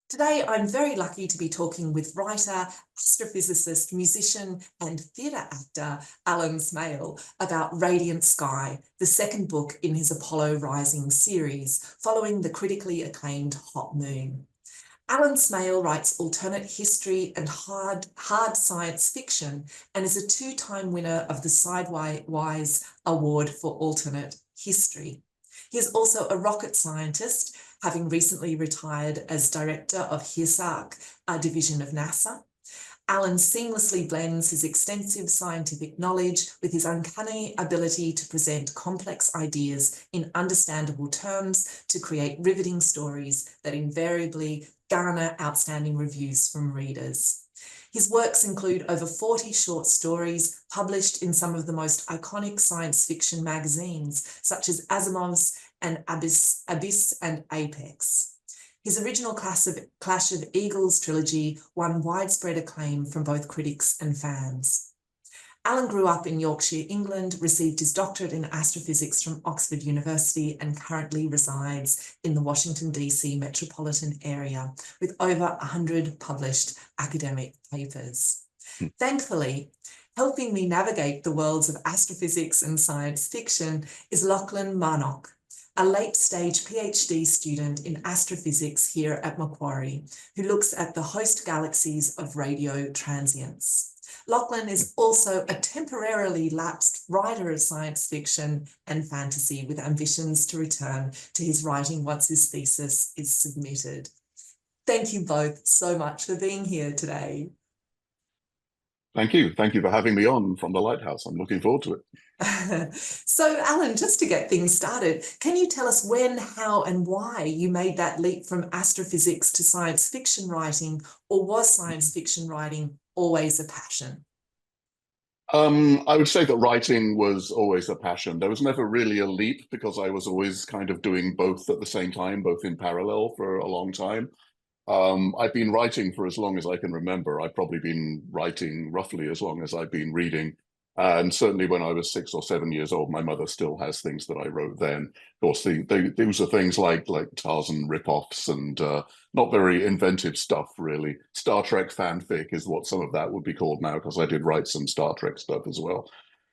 Today, I'm very lucky to be talking with writer, astrophysicist, musician, and theatre actor Alan Smale about Radiant Sky, the second book in his Apollo Rising series, following the critically acclaimed Hot Moon. Alan Smale writes alternate history and hard science fiction and is a two-time winner of the Sidewise Award for Alternate History. He is also a rocket scientist, having recently retired as director of HISARC, a division of NASA. Alan seamlessly blends his extensive scientific knowledge with his uncanny ability to present complex ideas in understandable terms to create riveting stories that invariably garner outstanding reviews from readers. His works include over 40 short stories published in some of the most iconic science fiction magazines, such as Asimov's and Abyss and Apex. His original Clash of Eagles trilogy won widespread acclaim from both critics and fans. Alan grew up in Yorkshire, England, received his doctorate in astrophysics from Oxford University, and currently resides in the Washington, D.C. metropolitan area with over 100 published academic papers. Thankfully, helping me navigate the worlds of astrophysics and science fiction is Lachlan Marnoch, a late-stage PhD student in astrophysics here at Macquarie, who looks at the host galaxies of radio transients. Lachlan is also a temporarily lapsed writer of science fiction and fantasy with ambitions to return to his writing once his thesis is submitted. Thank you both so much for being here today. Thank you. Thank you for having me on from the Lighthouse. I'm looking forward to it. So, Alan, just to get things started, can you tell us when, how, and why you made that leap from astrophysics to science fiction writing, or was science fiction writing always a passion? I would say that writing was always a passion. There was never really a leap because I was always kind of doing both at the same time, both in parallel for a long time. I've been writing for as long as I can remember. I've probably been writing roughly as long as I've been reading. And certainly when I was 6 or 7 years old, my mother still has things that I wrote then. Of course, these are things like Tarzan rip-offs and not very inventive stuff, really. Star Trek fanfic is what some of that would be called now, because I did write some Star Trek stuff as well.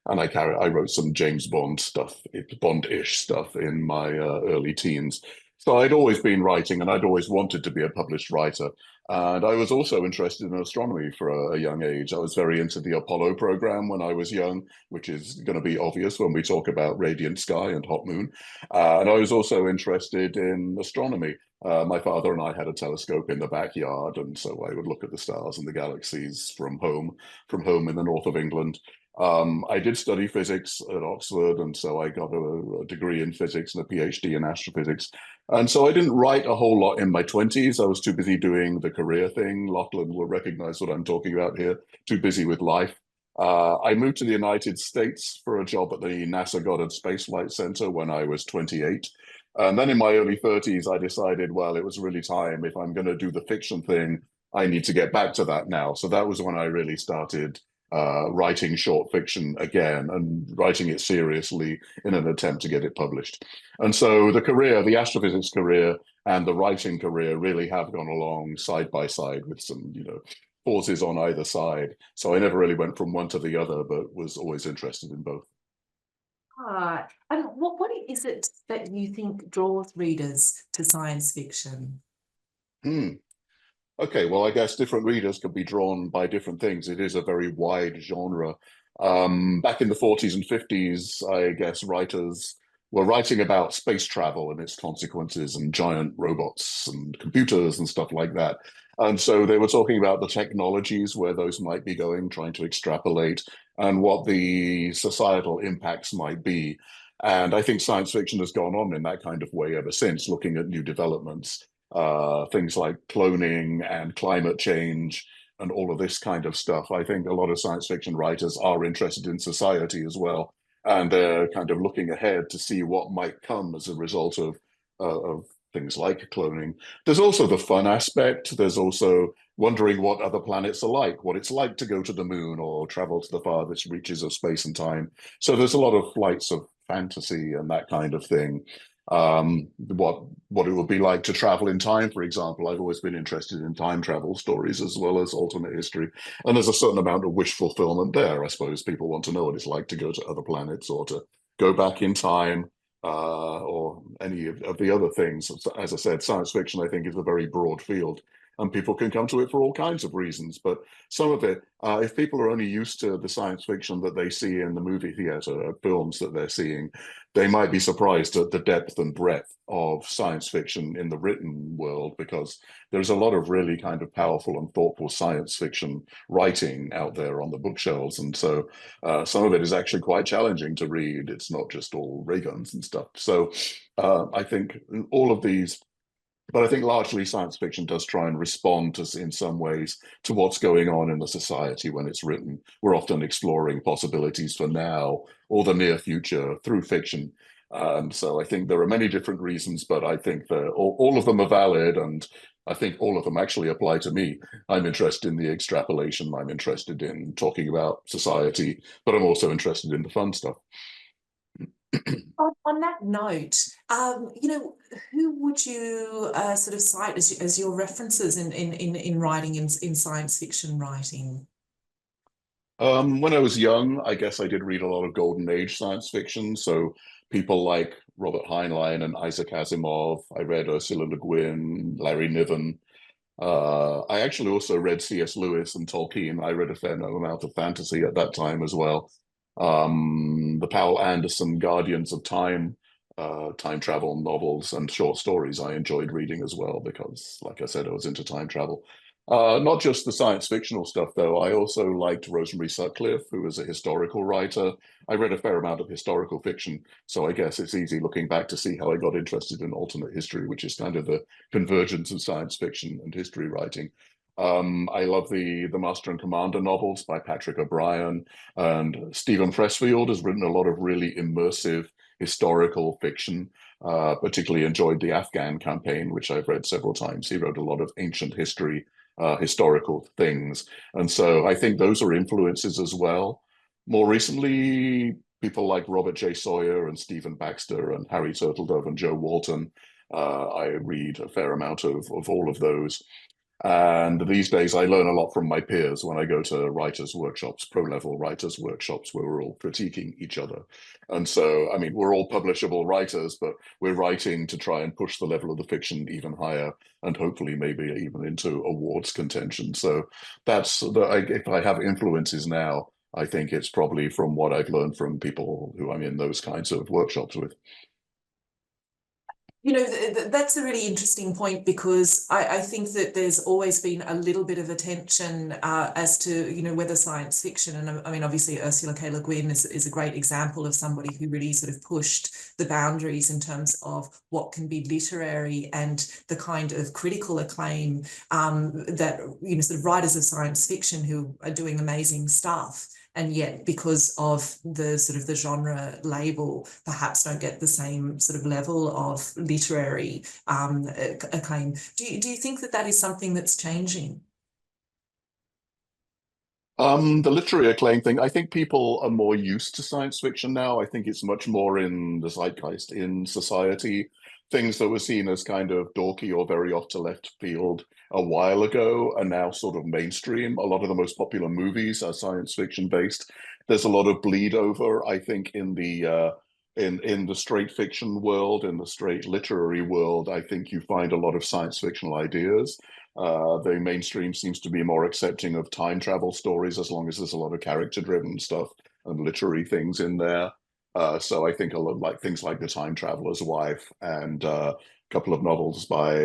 And I wrote some James Bond stuff, Bond-ish stuff in my early teens. So I'd always been writing and I'd always wanted to be a published writer. And I was also interested in astronomy for a young age. I was very into the Apollo program when I was young, which is going to be obvious when we talk about Radiant Sky and Hot Moon. And I was also interested in astronomy. My father and I had a telescope in the backyard, and so I would look at the stars and the galaxies from home in the north of England. I did study physics at Oxford, and so I got a degree in physics and a PhD in astrophysics. And so I didn't write a whole lot in my 20s. I was too busy doing the career thing. Lachlan will recognize what I'm talking about here. Too busy with life. I moved to the United States for a job at the NASA Goddard Space Flight Center when I was 28. And then in my early 30s, I decided, well, it was really time. If I'm going to do the fiction thing, I need to get back to that now. So that was when I really started writing short fiction again and writing it seriously in an attempt to get it published. And so the astrophysics career and the writing career really have gone along side by side with some, pauses on either side. So I never really went from one to the other, but was always interested in both. And what is it that you think draws readers to science fiction? Okay, well, I guess different readers could be drawn by different things. It is a very wide genre. Back in the 40s and 50s, I guess writers were writing about space travel and its consequences and giant robots and computers and stuff like that. And so they were talking about the technologies, where those might be going, trying to extrapolate, and what the societal impacts might be. And I think science fiction has gone on in that kind of way ever since, looking at new developments. Things like cloning and climate change and all of this kind of stuff. I think a lot of science fiction writers are interested in society as well, and they're kind of looking ahead to see what might come as a result of things like cloning. There's also the fun aspect. There's also wondering what other planets are like, what it's like to go to the moon or travel to the farthest reaches of space and time. So there's a lot of flights of fantasy and that kind of thing. What it would be like to travel in time, for example. I've always been interested in time travel stories as well as alternate history. And there's a certain amount of wish fulfillment there. I suppose people want to know what it's like to go to other planets or to go back in time, or any of the other things. As I said, science fiction, I think, is a very broad field. And people can come to it for all kinds of reasons. But some of it, if people are only used to the science fiction that they see in the movie theater, films that they're seeing, they might be surprised at the depth and breadth of science fiction in the written world, because there's a lot of really kind of powerful and thoughtful science fiction writing out there on the bookshelves. And so some of it is actually quite challenging to read. It's not just all ray guns and stuff. So I think all of these, but I think largely science fiction does try and respond to, in some ways, to what's going on in the society when it's written. We're often exploring possibilities for now or the near future through fiction. So I think there are many different reasons, but I think that all of them are valid, and I think all of them actually apply to me. I'm interested in the extrapolation. I'm interested in talking about society, but I'm also interested in the fun stuff. On that note, who would you sort of cite as your references in writing in science fiction writing? When I was young, I guess I did read a lot of Golden Age science fiction. So people like Robert Heinlein and Isaac Asimov. I read Ursula Le Guin, Larry Niven. I actually also read C.S. Lewis and Tolkien. I read a fair amount of fantasy at that time as well. The Powell Anderson Guardians of Time, time travel novels and short stories I enjoyed reading as well, because, like I said, I was into time travel. Not just the science fictional stuff, though. I also liked Rosemary Sutcliffe, who was a historical writer. I read a fair amount of historical fiction, so I guess it's easy looking back to see how I got interested in alternate history, which is kind of the convergence of science fiction and history writing. I love the Master and Commander novels by Patrick O'Brian, and Stephen Pressfield has written a lot of really immersive historical fiction. Particularly enjoyed the Afghan campaign, which I've read several times. He wrote a lot of ancient history, historical things. And so I think those are influences as well. More recently, people like Robert J. Sawyer and Stephen Baxter and Harry Turtledove and Joe Walton. I read a fair amount of all of those. And these days, I learn a lot from my peers when I go to writers' workshops, pro-level writers' workshops, where we're all critiquing each other. And so, I mean, we're all publishable writers, but we're writing to try and push the level of the fiction even higher, and hopefully maybe even into awards contention. So that's if I have influences now, I think it's probably from what I've learned from people who I'm in those kinds of workshops with. That's a really interesting point, because I think that there's always been a little bit of a tension as to, whether science fiction, and I mean, obviously Ursula K. Le Guin is a great example of somebody who really sort of pushed the boundaries in terms of what can be literary and the kind of critical acclaim that, sort of writers of science fiction who are doing amazing stuff. And yet, because of the sort of the genre label, perhaps don't get the same sort of level of literary acclaim. Do you think that is something that's changing? The literary acclaim thing, I think people are more used to science fiction now. I think it's much more in the zeitgeist in society. Things that were seen as kind of dorky or very off to left field a while ago are now sort of mainstream. A lot of the most popular movies are science fiction based. There's a lot of bleed over, I think, in the straight fiction world, in the straight literary world. I think you find a lot of science fictional ideas. The mainstream seems to be more accepting of time travel stories, as long as there's a lot of character-driven stuff and literary things in there. So I think a lot like things like The Time Traveler's Wife and a couple of novels by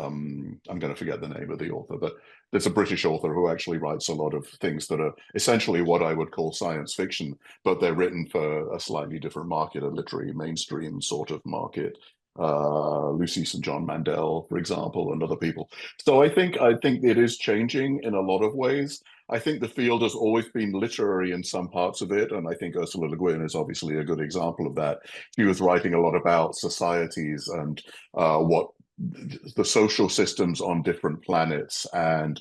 I'm going to forget the name of the author, but there's a British author who actually writes a lot of things that are essentially what I would call science fiction, but they're written for a slightly different market, a literary mainstream sort of market. Lucy St. John Mandel, for example, and other people. So I think it is changing in a lot of ways. I think the field has always been literary in some parts of it, and I think Ursula Le Guin is obviously a good example of that. She was writing a lot about societies and what the social systems on different planets, and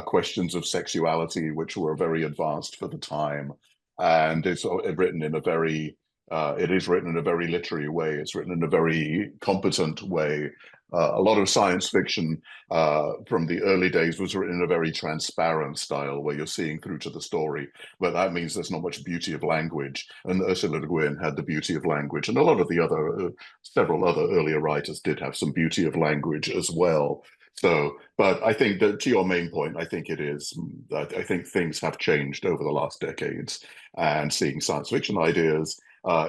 questions of sexuality, which were very advanced for the time. And it's written in a very It is written in a very literary way. It's written in a very competent way. A lot of science fiction from the early days was written in a very transparent style where you're seeing through to the story. But that means there's not much beauty of language. And Ursula Le Guin had the beauty of language. And a lot of the other, several other earlier writers did have some beauty of language as well. So, but I think that to your main point, I think it is, I think things have changed over the last decades, and seeing science fiction ideas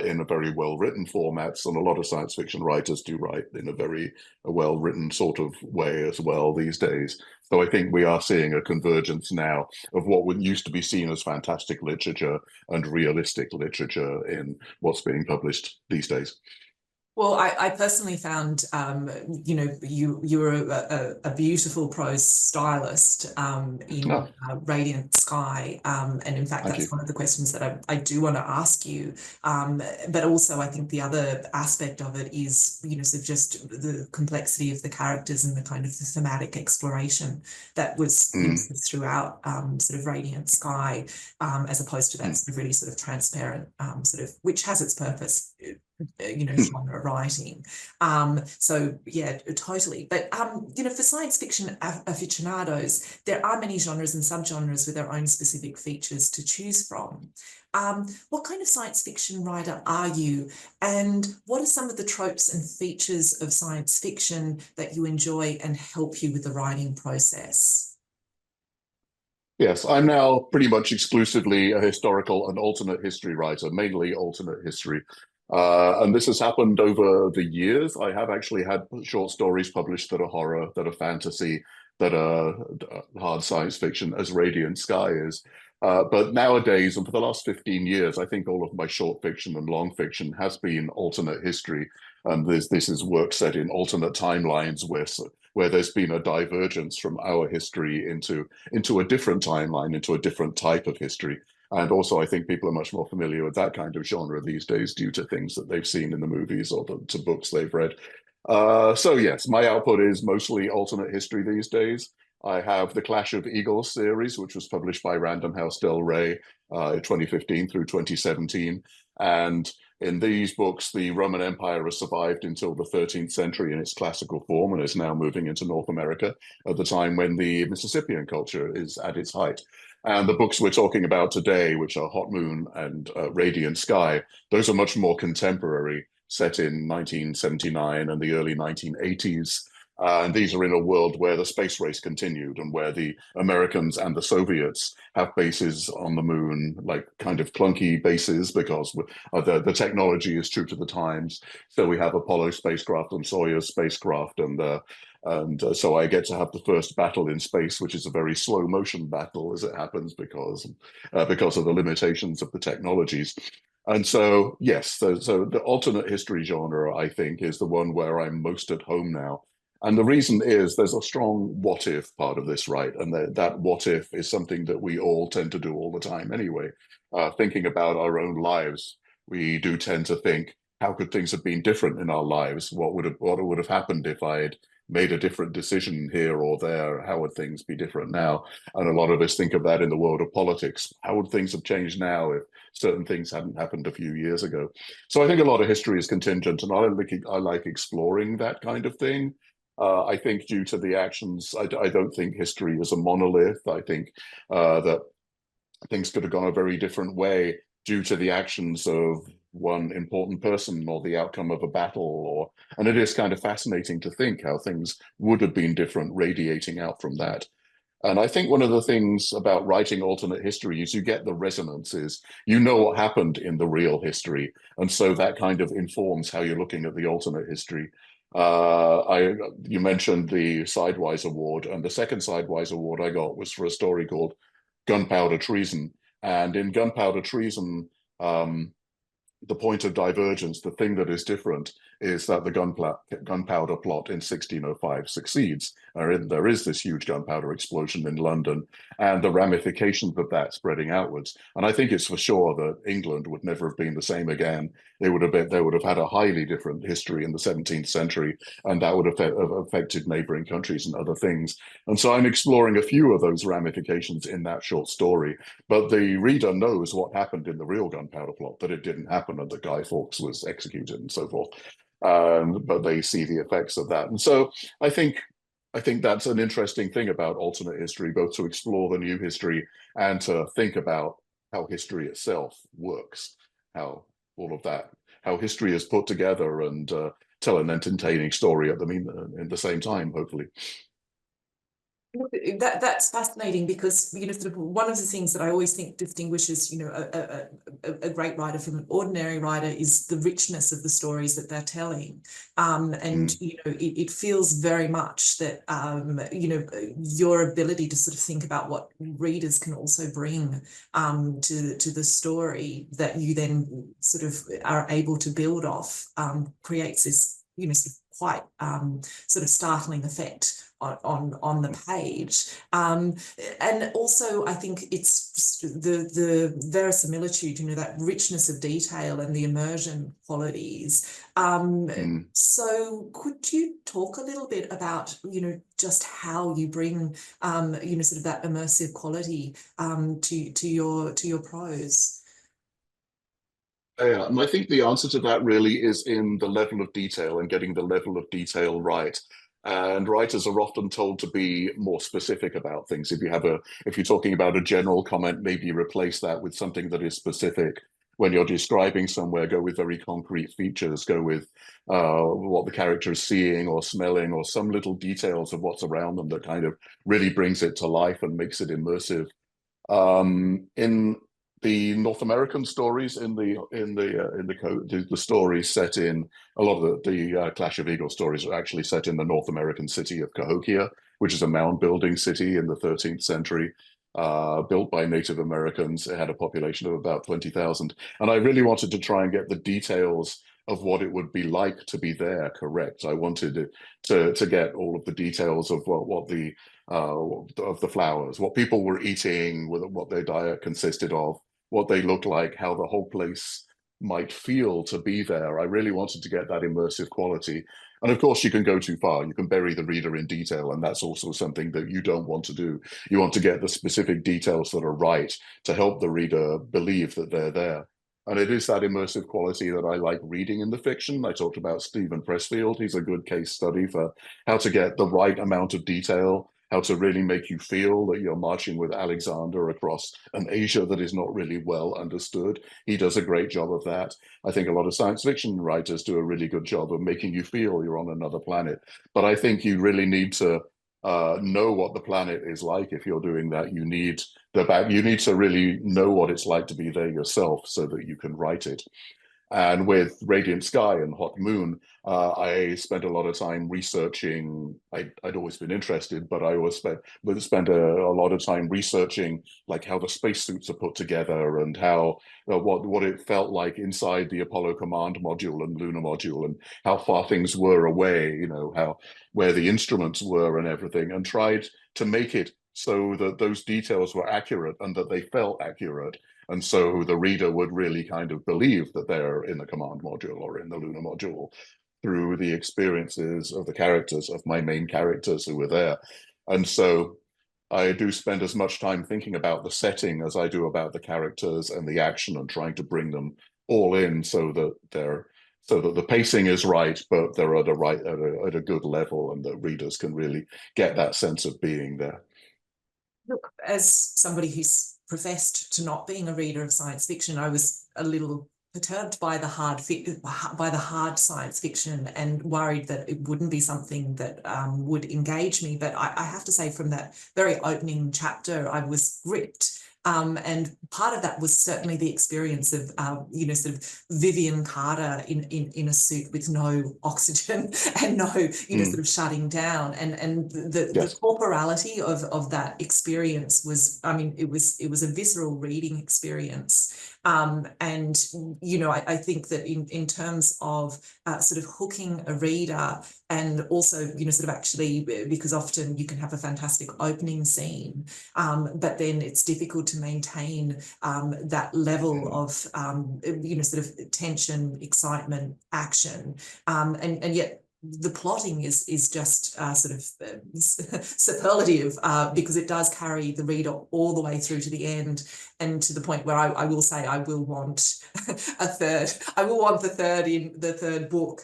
in a very well-written formats, and a lot of science fiction writers do write in a very well-written sort of way as well these days. So I think we are seeing a convergence now of what would used to be seen as fantastic literature and realistic literature in what's being published these days. Well, I personally found, you know, you were a beautiful prose stylist in Radiant Sky. And in fact, that's one of the questions that I do want to ask you. But also, I think the other aspect of it is, you know, sort of just the complexity of the characters and the kind of the thematic exploration that was you know, throughout sort of Radiant Sky, as opposed to that sort of really sort of transparent sort of, which has its purpose, you know, genre writing. So yeah, totally. But you know, for science fiction aficionados, there are many genres and subgenres with their own specific features to choose from. What kind of science fiction writer are you? And what are some of the tropes and features of science fiction that you enjoy and help you with the writing process? Yes, I'm now pretty much exclusively a historical and alternate history writer, mainly alternate history. And this has happened over the years. I have actually had short stories published that are horror, that are fantasy, that are hard science fiction, as Radiant Sky is. But nowadays, and for the last 15 years, I think all of my short fiction and long fiction has been alternate history. And this is work set in alternate timelines where there's been a divergence from our history into a different timeline, into a different type of history. And also, I think people are much more familiar with that kind of genre these days due to things that they've seen in the movies or to books they've read. So yes, my output is mostly alternate history these days. I have the Clash of Eagles series, which was published by Random House Del Rey in 2015 through 2017. And in these books, the Roman Empire has survived until the 13th century in its classical form and is now moving into North America at the time when the Mississippian culture is at its height. And the books we're talking about today, which are Hot Moon and Radiant Sky, those are much more contemporary, set in 1979 and the early 1980s. And these are in a world where the space race continued and where the Americans and the Soviets have bases on the moon, like kind of clunky bases because the technology is true to the times. So we have Apollo spacecraft and Soyuz spacecraft, and so I get to have the first battle in space, which is a very slow motion battle as it happens because of the limitations of the technologies. And so, yes, so the alternate history genre, I think, is the one where I'm most at home now. And the reason is there's a strong what if part of this, right? And that what if is something that we all tend to do all the time anyway. Thinking about our own lives, we do tend to think, how could things have been different in our lives? What would have happened if I had made a different decision here or there? How would things be different now? And a lot of us think of that in the world of politics. How would things have changed now if certain things hadn't happened a few years ago? So I think a lot of history is contingent, and I like exploring that kind of thing. I think due to the actions, I don't think history is a monolith. I think that things could have gone a very different way due to the actions of one important person or the outcome of a battle, and it is kind of fascinating to think how things would have been different radiating out from that. And I think one of the things about writing alternate history is you get the resonances. You know what happened in the real history. And so that kind of informs how you're looking at the alternate history. You mentioned the Sidewise Award, and the second Sidewise Award I got was for a story called Gunpowder Treason. And in Gunpowder Treason, the point of divergence, the thing that is different, is that the gunpowder plot in 1605 succeeds. There is this huge gunpowder explosion in London and the ramifications of that spreading outwards. And I think it's for sure that England would never have been the same again. They would have had a highly different history in the 17th century, and that would have affected neighboring countries and other things. And so I'm exploring a few of those ramifications in that short story. But the reader knows what happened in the real gunpowder plot, that it didn't happen and that Guy Fawkes was executed and so forth. But they see the effects of that. And so I think that's an interesting thing about alternate history, both to explore the new history and to think about how history itself works, how all of that, how history is put together, and tell an entertaining story at in the same time, hopefully. That's fascinating, because sort of one of the things that I always think distinguishes a great writer from an ordinary writer is the richness of the stories that they're telling, and it feels very much that your ability to sort of think about what readers can also bring to the story that you then sort of are able to build off creates this sort of quite sort of startling effect on the page, and also I think it's the verisimilitude, that richness of detail and the immersion qualities. So could you talk a little bit about just how you bring sort of that immersive quality to your prose? Yeah, and I think the answer to that really is in the level of detail and getting the level of detail right. And writers are often told to be more specific about things. If you're talking about a general comment, maybe replace that with something that is specific. When you're describing somewhere, go with very concrete features, go with what the character is seeing or smelling, or some little details of what's around them that kind of really brings it to life and makes it immersive. In the North American stories, the stories set in a lot of the Clash of Eagles stories are actually set in the North American city of Cahokia, which is a mound building city in the 13th century, built by Native Americans. It had a population of about 20,000, and I really wanted to try and get the details of what it would be like to be there correct. I wanted to get all of the details of what the flowers, what people were eating, what their diet consisted of, what they looked like, how the whole place might feel to be there. I really wanted to get that immersive quality. And of course, you can go too far. You can bury the reader in detail, and that's also something that you don't want to do. You want to get the specific details that are right to help the reader believe that they're there. And it is that immersive quality that I like reading in the fiction. I talked about Stephen Pressfield. He's a good case study for how to get the right amount of detail, how to really make you feel that you're marching with Alexander across an Asia that is not really well understood. He does a great job of that. I think a lot of science fiction writers do a really good job of making you feel you're on another planet. But I think you really need to know what the planet is like. If you're doing that, you need to really know what it's like to be there yourself so that you can write it. And with Radiant Sky and Hot Moon, I spent a lot of time researching. I'd always been interested, but I always spent a lot of time researching like how the spacesuits are put together and how what it felt like inside the Apollo command module and lunar module, and how far things were away, where the instruments were and everything, and tried to make it so that those details were accurate and that they felt accurate. And so the reader would really kind of believe that they're in the command module or in the lunar module through the experiences of the characters, of my main characters who were there. And so I do spend as much time thinking about the setting as I do about the characters and the action, and trying to bring them all in so that the pacing is right, but they're at a good level, and that readers can really get that sense of being there. Look, as somebody who's professed to not being a reader of science fiction, I was a little perturbed by the hard science fiction and worried that it wouldn't be something that would engage me. But I have to say, from that very opening chapter, I was gripped. And part of that was certainly the experience of, you know, sort of Vivian Carter in a suit with no oxygen and no, you know, sort of shutting down. And the corporality of that experience was, I mean, it was a visceral reading experience. And, you know, I think that in terms of sort of hooking a reader, and also, you know, sort of actually, because often you can have a fantastic opening scene, but then it's difficult to maintain that level of, you know, sort of tension, excitement, action, and yet the plotting is just sort of superlative, because it does carry the reader all the way through to the end, and to the point where I will say I will want a third. I will want the third book,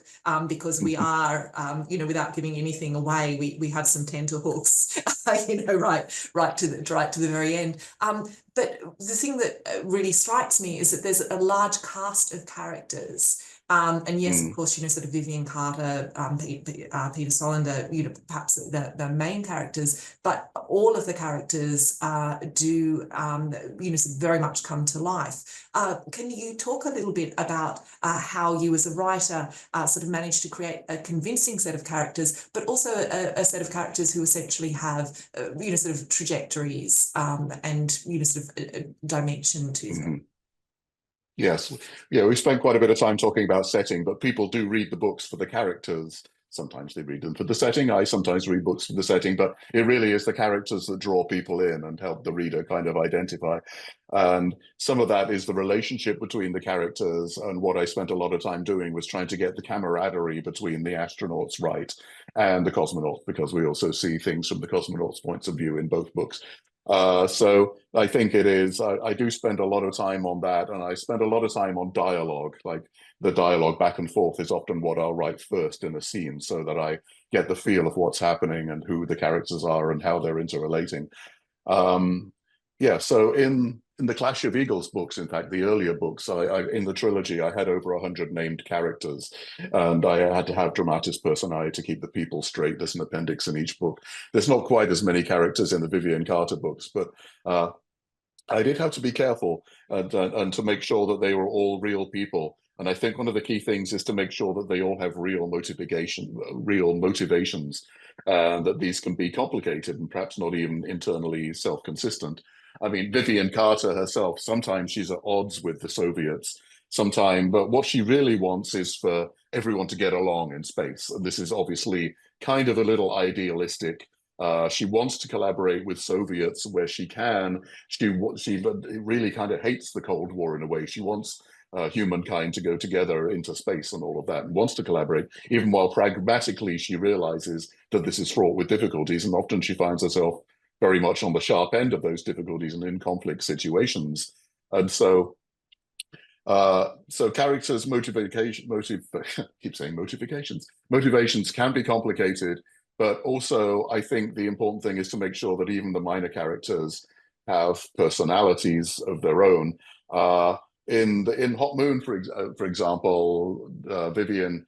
because we are, you know, without giving anything away, we have some tenterhooks, you know, right to the very end. But the thing that really strikes me is that there's a large cast of characters. And yes, of course, you know, sort of Vivian Carter, Peter Solander, you know, perhaps the main characters, but all of the characters do, you know, sort of very much come to life. Can you talk a little bit about how you as a writer sort of managed to create a convincing set of characters, but also a set of characters who essentially have, you know, sort of trajectories and, you know, sort of a dimension to them? Yes, yeah, we spent quite a bit of time talking about setting, but people do read the books for the characters. Sometimes they read them for the setting. I sometimes read books for the setting, but it really is the characters that draw people in and help the reader kind of identify. And some of that is the relationship between the characters. And what I spent a lot of time doing was trying to get the camaraderie between the astronauts right and the cosmonauts, because we also see things from the cosmonauts' points of view in both books. So I think it is, I do spend a lot of time on that, and I spend a lot of time on dialogue. Like the dialogue back and forth is often what I'll write first in a scene, so that I get the feel of what's happening and who the characters are and how they're interrelating. Yeah, so in the Clash of Eagles books, in fact, the earlier books, in the trilogy, I had over 100 named characters, and I had to have dramatis personae to keep the people straight. There's an appendix in each book. There's not quite as many characters in the Vivian Carter books, but I did have to be careful and to make sure that they were all real people. And I think one of the key things is to make sure that they all have real motivations, and that these can be complicated and perhaps not even internally self-consistent. I mean, Vivian Carter herself, sometimes she's at odds with the Soviets, sometimes, but what she really wants is for everyone to get along in space. And this is obviously kind of a little idealistic. She wants to collaborate with Soviets where she can. She really kind of hates the Cold War in a way. She wants humankind to go together into space and all of that, and wants to collaborate, even while pragmatically she realizes that this is fraught with difficulties, and often she finds herself very much on the sharp end of those difficulties and in conflict situations. And so characters' keep saying motivations can be complicated, but also I think the important thing is to make sure that even the minor characters have personalities of their own. In Hot Moon, for example, Vivian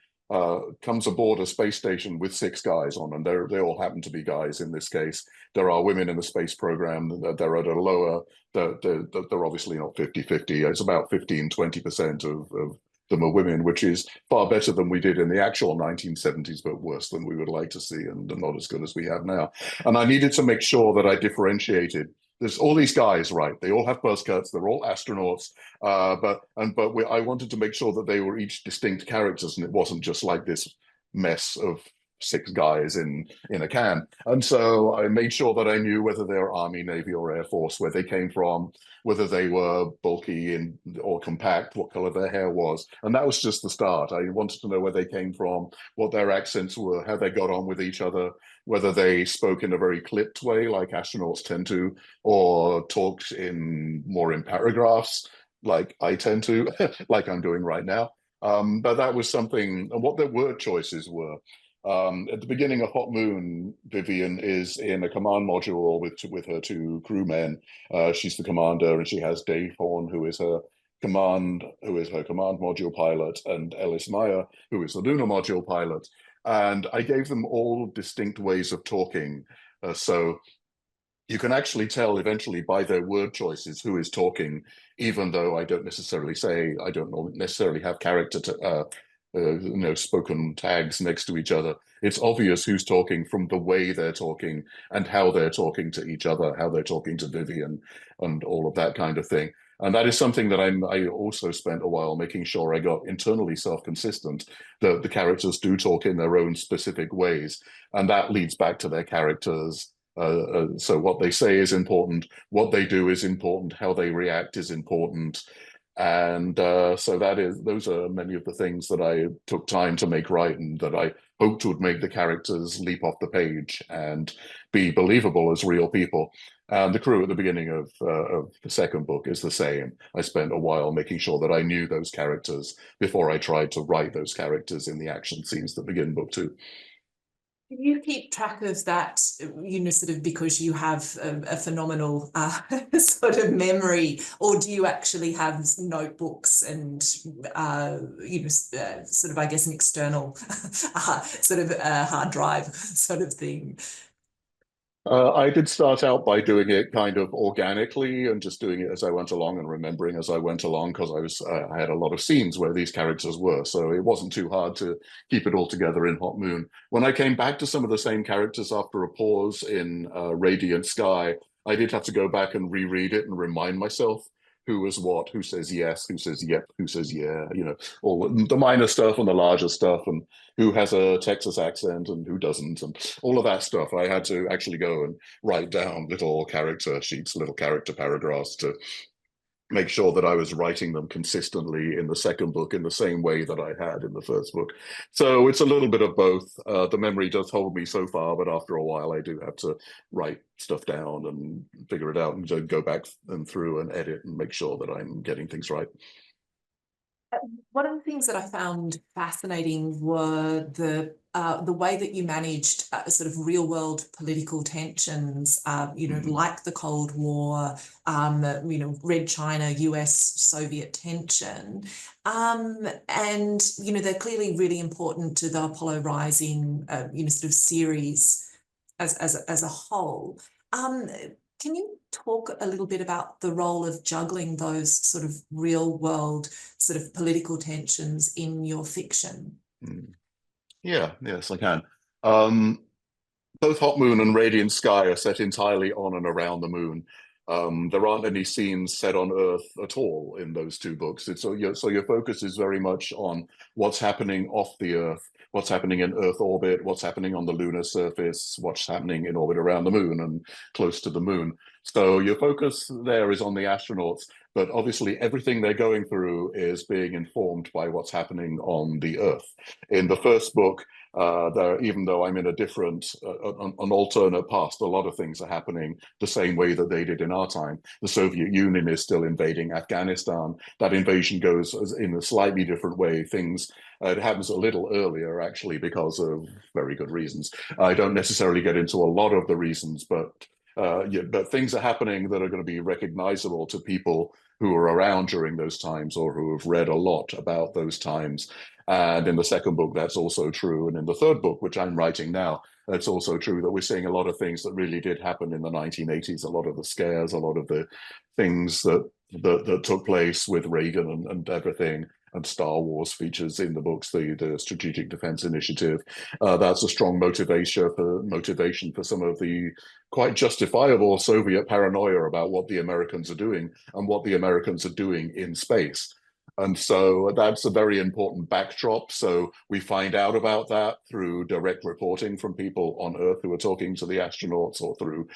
comes aboard a space station with 6 guys on, and they all happen to be guys in this case. There are women in the space program. They're at a lower, they're obviously not 50-50. It's about 15-20% of them are women, which is far better than we did in the actual 1970s, but worse than we would like to see, and not as good as we have now. And I needed to make sure that I differentiated. There's all these guys, right? They all have buzz cuts. They're all astronauts. But I wanted to make sure that they were each distinct characters, and it wasn't just like this mess of 6 guys in a can. And so I made sure that I knew whether they were Army, Navy, or Air Force, where they came from, whether they were bulky or compact, what color their hair was. And that was just the start. I wanted to know where they came from, what their accents were, how they got on with each other, whether they spoke in a very clipped way, like astronauts tend to, or talked more in paragraphs, like I tend to, like I'm doing right now. But that was something, and what their word choices were. At the beginning of Hot Moon, Vivian is in a command module with her 2 crewmen. She's the commander, and she has Dave Horn, who is her command module pilot, and Ellis Meyer, who is the lunar module pilot. And I gave them all distinct ways of talking. So you can actually tell eventually by their word choices who is talking, even though I don't necessarily have character spoken tags next to each other. It's obvious who's talking from the way they're talking and how they're talking to each other, how they're talking to Vivian, and all of that kind of thing. And that is something that I also spent a while making sure I got internally self-consistent, that the characters do talk in their own specific ways. And that leads back to their characters. So what they say is important, what they do is important, how they react is important. And so those are many of the things that I took time to make right, and that I hoped would make the characters leap off the page and be believable as real people. And the crew at the beginning of the second book is the same. I spent a while making sure that I knew those characters before I tried to write those characters in the action scenes that begin book two. Do you keep track of that, sort of because you have a phenomenal sort of memory, or do you actually have notebooks and, sort of, I guess, an external sort of hard drive sort of thing? I did start out by doing it kind of organically and just doing it as I went along and remembering as I went along, because I had a lot of scenes where these characters were, so it wasn't too hard to keep it all together in Hot Moon. When I came back to some of the same characters after a pause in Radiant Sky, I did have to go back and reread it and remind myself who was what, who says yes, who says yep, who says yeah, all the minor stuff and the larger stuff, and who has a Texas accent and who doesn't, and all of that stuff. I had to actually go and write down little character sheets, little character paragraphs to make sure that I was writing them consistently in the second book in the same way that I had in the first book. So it's a little bit of both. The memory does hold me so far, but after a while I do have to write stuff down and figure it out and go back and through and edit and make sure that I'm getting things right. One of the things that I found fascinating were the way that you managed sort of real world political tensions, like the Cold War, Red China, US Soviet tension. And, they're clearly really important to the Apollo Rising, sort of series as a whole. Can you talk a little bit about the role of juggling those sort of real world sort of political tensions in your fiction? Yeah, yes, I can. Um, Both Hot Moon and Radiant Sky are set entirely on and around the moon. There aren't any scenes set on Earth at all in those two books. So your focus is very much on what's happening off the Earth, what's happening in Earth orbit, what's happening on the lunar surface, what's happening in orbit around the moon and close to the moon. So your focus there is on the astronauts, but obviously everything they're going through is being informed by what's happening on the Earth. In the first book, even though I'm in a different, an alternate past, a lot of things are happening the same way that they did in our time. The Soviet Union is still invading Afghanistan. That invasion goes in a slightly different way. It happens a little earlier, actually, because of very good reasons. I don't necessarily get into a lot of the reasons, but things are happening that are going to be recognizable to people who were around during those times or who have read a lot about those times. And in the second book, that's also true. And in the third book, which I'm writing now, it's also true that we're seeing a lot of things that really did happen in the 1980s, a lot of the scares, a lot of the things that took place with Reagan and everything. And Star Wars features in the books, the Strategic Defense Initiative. That's a strong motivation for some of the quite justifiable Soviet paranoia about what the Americans are doing and what the Americans are doing in space. And so that's a very important backdrop. So we find out about that through direct reporting from people on Earth who are talking to the astronauts, or through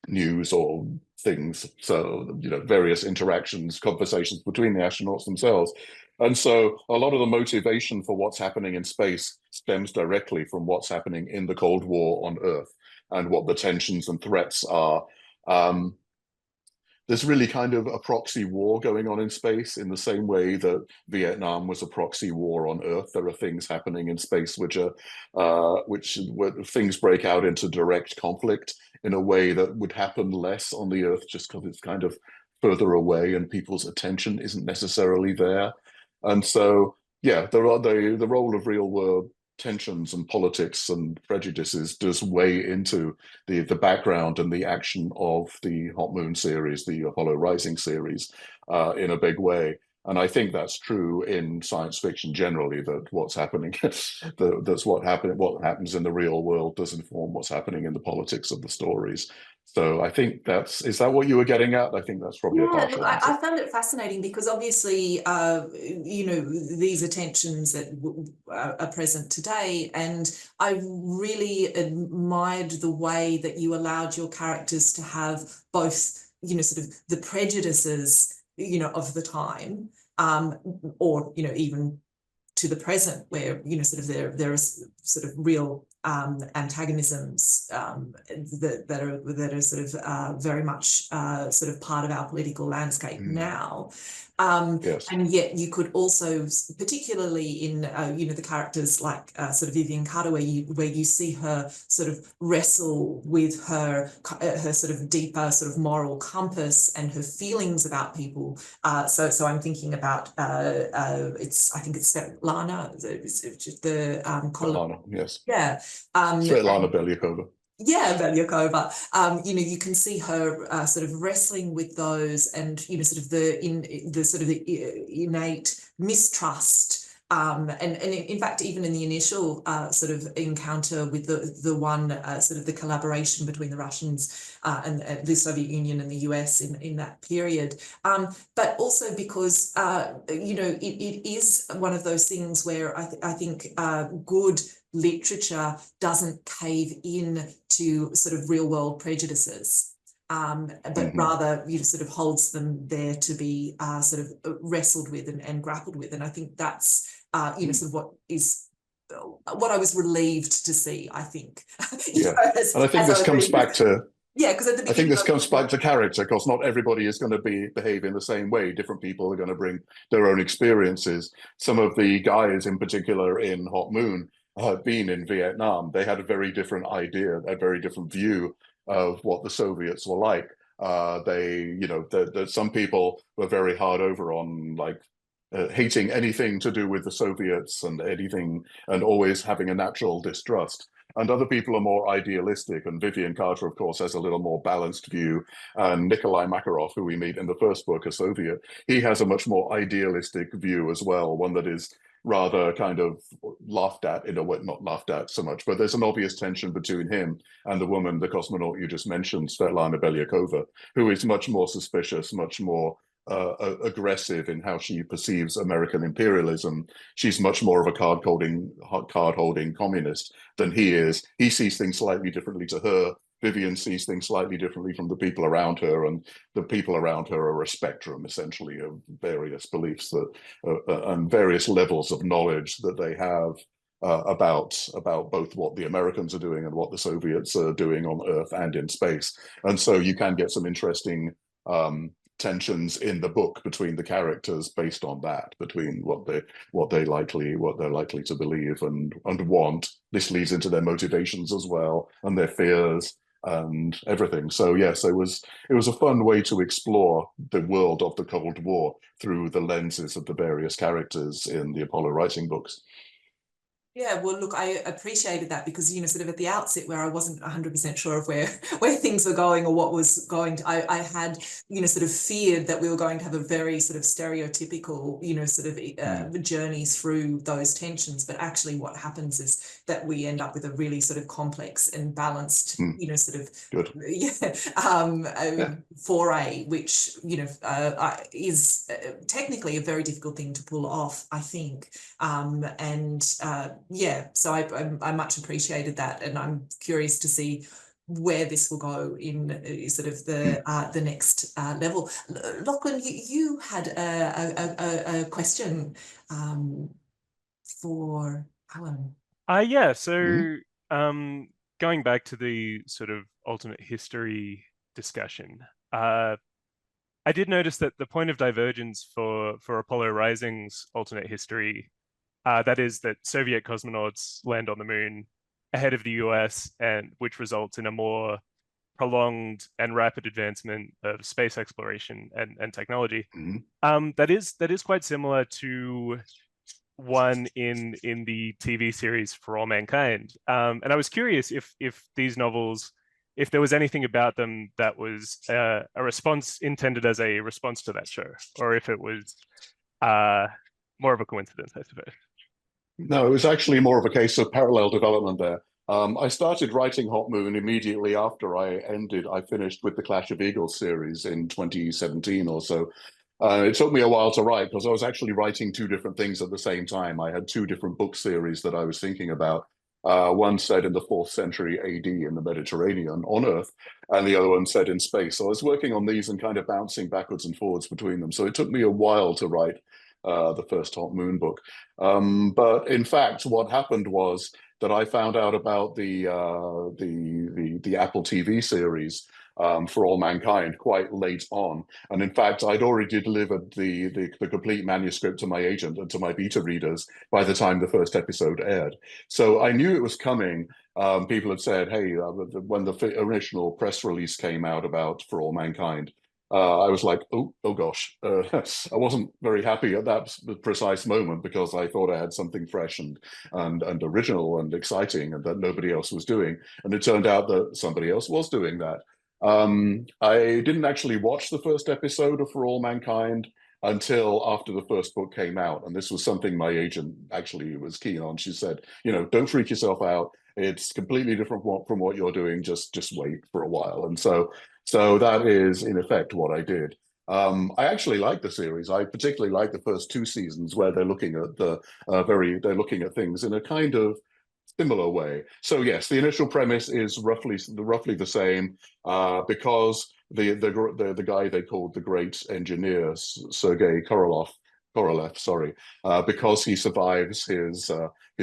news or things. So, various interactions, conversations between the astronauts themselves. And so a lot of the motivation for what's happening in space stems directly from what's happening in the Cold War on Earth and what the tensions and threats are. There's really kind of a proxy war going on in space in the same way that Vietnam was a proxy war on Earth. There are things happening in space where things break out into direct conflict in a way that would happen less on the Earth, just because it's kind of further away and people's attention isn't necessarily there. And so, yeah, the role of real world tensions and politics and prejudices does weigh into the background and the action of the Hot Moon series, the Apollo Rising series, in a big way. And I think that's true in science fiction generally, that what's happening, what happens in the real world does inform what's happening in the politics of the stories. So I think is that what you were getting at? I think that's probably a Yeah, look, partial answer. I found it fascinating because obviously, these are tensions that are present today. And I really admired the way that you allowed your characters to have both, sort of the prejudices, of the time, or, even to the present, where sort of there is sort of real antagonisms that are sort of very much sort of part of our political landscape now. Yes. And yet you could also, particularly in the characters like sort of Vivian Carter, where you see her sort of wrestle with her sort of deeper sort of moral compass and her feelings about people. So I'm thinking about I think it's Svetlana, the Svetlana, yes. yeah. Svetlana Belyakova. Yeah, Velyakova. You can see her sort of wrestling with those, and sort of the innate mistrust. And in fact, even in the initial sort of encounter with the one sort of the collaboration between the Russians and the Soviet Union and the US in that period, but also because it is one of those things where I think good literature doesn't cave in to sort of real world prejudices, but rather sort of holds them there to be sort of wrestled with and grappled with. And I think that's sort of what I was relieved to see, I think. Yeah, and I think this comes back to because at the beginning, I think this comes back to character, because not everybody is going to behave in the same way. Different people are going to bring their own experiences. Some of the guys in particular in Hot Moon had been in Vietnam. They had a very different idea, a very different view of what the Soviets were like. Some people were very hard over on hating anything to do with the Soviets and anything, and always having a natural distrust. And other people are more idealistic. And Vivian Carter, of course, has a little more balanced view. And Nikolai Makarov, who we meet in the first book, a Soviet, he has a much more idealistic view as well, one that is rather kind of laughed at in a way, not laughed at so much, but there's an obvious tension between him and the woman, the cosmonaut you just mentioned, Svetlana Belyakova, who is much more suspicious, much more aggressive in how she perceives American imperialism. She's much more of a card-holding communist than he is. He sees things slightly differently to her. Vivian sees things slightly differently from the people around her, and the people around her are a spectrum, essentially, of various beliefs and various levels of knowledge that they have about both what the Americans are doing and what the Soviets are doing on Earth and in space. And so you can get some interesting tensions in the book between the characters based on that, between what they're likely to believe and want. This leads into their motivations as well, and their fears and everything. So yes, it was a fun way to explore the world of the Cold War through the lenses of the various characters in the Apollo Rising books. Yeah, well, look, I appreciated that because, sort of at the outset where I wasn't 100% sure of where things were going or what was going to, I had, sort of feared that we were going to have a very sort of stereotypical, sort of journey through those tensions. But actually what happens is that we end up with a really sort of complex and balanced, sort of, foray, which, is technically a very difficult thing to pull off, I think. So I much appreciated that, and I'm curious to see where this will go in sort of the next level. Lachlan, you had a question for Alan. So going back to the sort of alternate history discussion, I did notice that the point of divergence for Apollo Rising's alternate history, that is that Soviet cosmonauts land on the moon ahead of the US, and which results in a more prolonged and rapid advancement of space exploration and technology. That is quite similar to one in the TV series For All Mankind. And I was curious if these novels, if there was anything about them that was a response intended as a response to that show, or if it was more of a coincidence, I suppose. No, it was actually more of a case of parallel development there. I started writing Hot Moon immediately after I finished with the Clash of Eagles series in 2017 or so. It took me a while to write because I was actually writing two different things at the same time. I had two different book series that I was thinking about. One set in the 4th century AD in the Mediterranean on Earth, and the other one set in space. So I was working on these and kind of bouncing backwards and forwards between them. So it took me a while to write the first Hot Moon book. But in fact, what happened was that I found out about the Apple TV series For All Mankind quite late on, and in fact, I'd already delivered the complete manuscript to my agent and to my beta readers by the time the first episode aired. So I knew it was coming. People had said, "Hey, when the original press release came out about For All Mankind." I was like, oh gosh, I wasn't very happy at that precise moment because I thought I had something fresh and original and exciting and that nobody else was doing. And it turned out that somebody else was doing that. I didn't actually watch the first episode of For All Mankind until after the first book came out. And this was something my agent actually was keen on. She said, don't freak yourself out. It's completely different from what you're doing. Just wait for a while. And so that is, in effect, what I did. I actually like the series. I particularly like the first 2 seasons where they're looking at they're looking at things in a kind of similar way. So yes, the initial premise is roughly the same, because the guy they called the great engineer, Sergei Korolev, sorry, because he survives his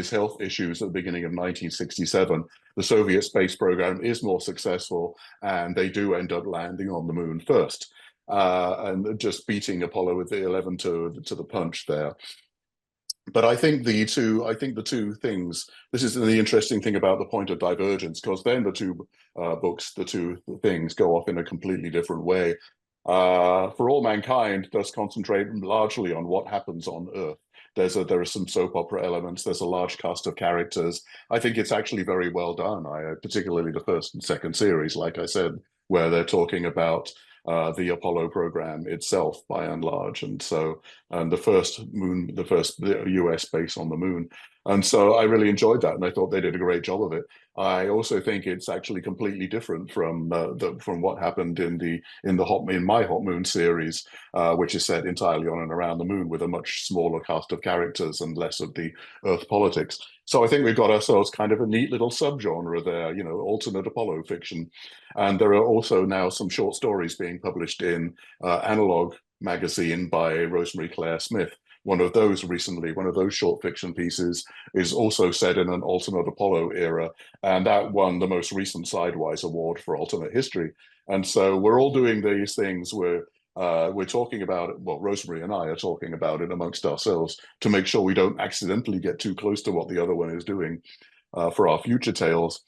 health issues at the beginning of 1967. The Soviet space program is more successful, and they do end up landing on the moon first, and just beating Apollo with the 11 to the punch there. But I think the two things. This is the interesting thing about the point of divergence, because then the two things go off in a completely different way. For All Mankind does concentrate largely on what happens on Earth. There are some soap opera elements. There's a large cast of characters. I think it's actually very well done. Particularly the first and second series, like I said, where they're talking about the Apollo program itself, by and large, and the US base on the moon. And so I really enjoyed that, and I thought they did a great job of it. I also think it's actually completely different from what happened in my Hot Moon series, which is set entirely on and around the moon with a much smaller cast of characters and less of the Earth politics. So I think we've got ourselves kind of a neat little subgenre there, alternate Apollo fiction. And there are also now some short stories being published in Analog magazine by Rosemary Claire Smith. One of those short fiction pieces is also set in an alternate Apollo era, and that won the most recent Sidewise Award for alternate history. And so we're all doing these things where we're talking about it. Well, Rosemary and I are talking about it amongst ourselves to make sure we don't accidentally get too close to what the other one is doing for our future tales.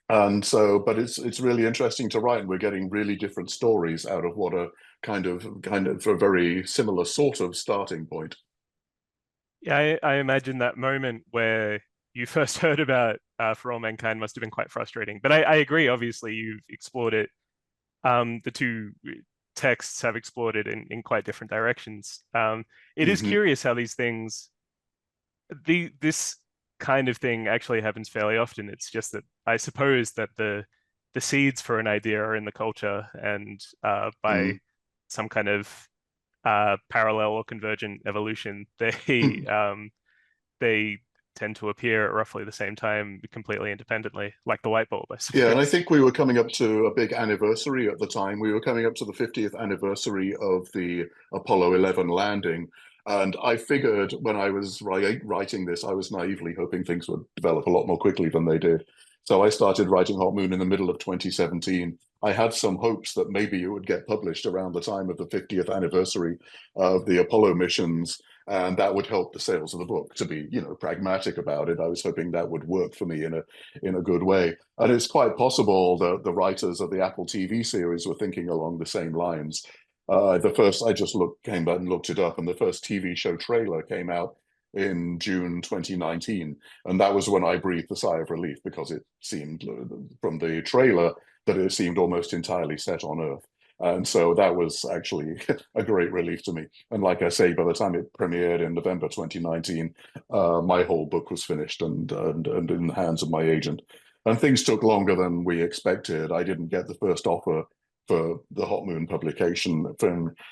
And so, but it's really interesting to write, and we're getting really different stories out of what are kind of a very similar sort of starting point. Yeah, I imagine that moment where you first heard about For All Mankind must have been quite frustrating. But I agree, obviously, you've explored it. The two texts have explored it in quite different directions. It is curious how these things, this kind of thing actually happens fairly often. It's just that I suppose that the seeds for an idea are in the culture, and by some kind of parallel or convergent evolution, they tend to appear at roughly the same time, completely independently, like the light bulb, I suppose. Yeah, and I think we were coming up to a big anniversary at the time. We were coming up to the 50th anniversary of the Apollo 11 landing. And I figured when I was writing this, I was naively hoping things would develop a lot more quickly than they did. So I started writing Hot Moon in the middle of 2017. I had some hopes that maybe it would get published around the time of the 50th anniversary of the Apollo missions, and that would help the sales of the book. To be, pragmatic about it, I was hoping that would work for me in a good way. And it's quite possible that the writers of the Apple TV series were thinking along the same lines. I just came back and looked it up, and the first TV show trailer came out in June 2019. And that was when I breathed a sigh of relief, because it seemed, from the trailer, that it seemed almost entirely set on Earth. And so that was actually a great relief to me. And like I say, by the time it premiered in November 2019, my whole book was finished and in the hands of my agent. And things took longer than we expected. I didn't get the first offer for the Hot Moon publication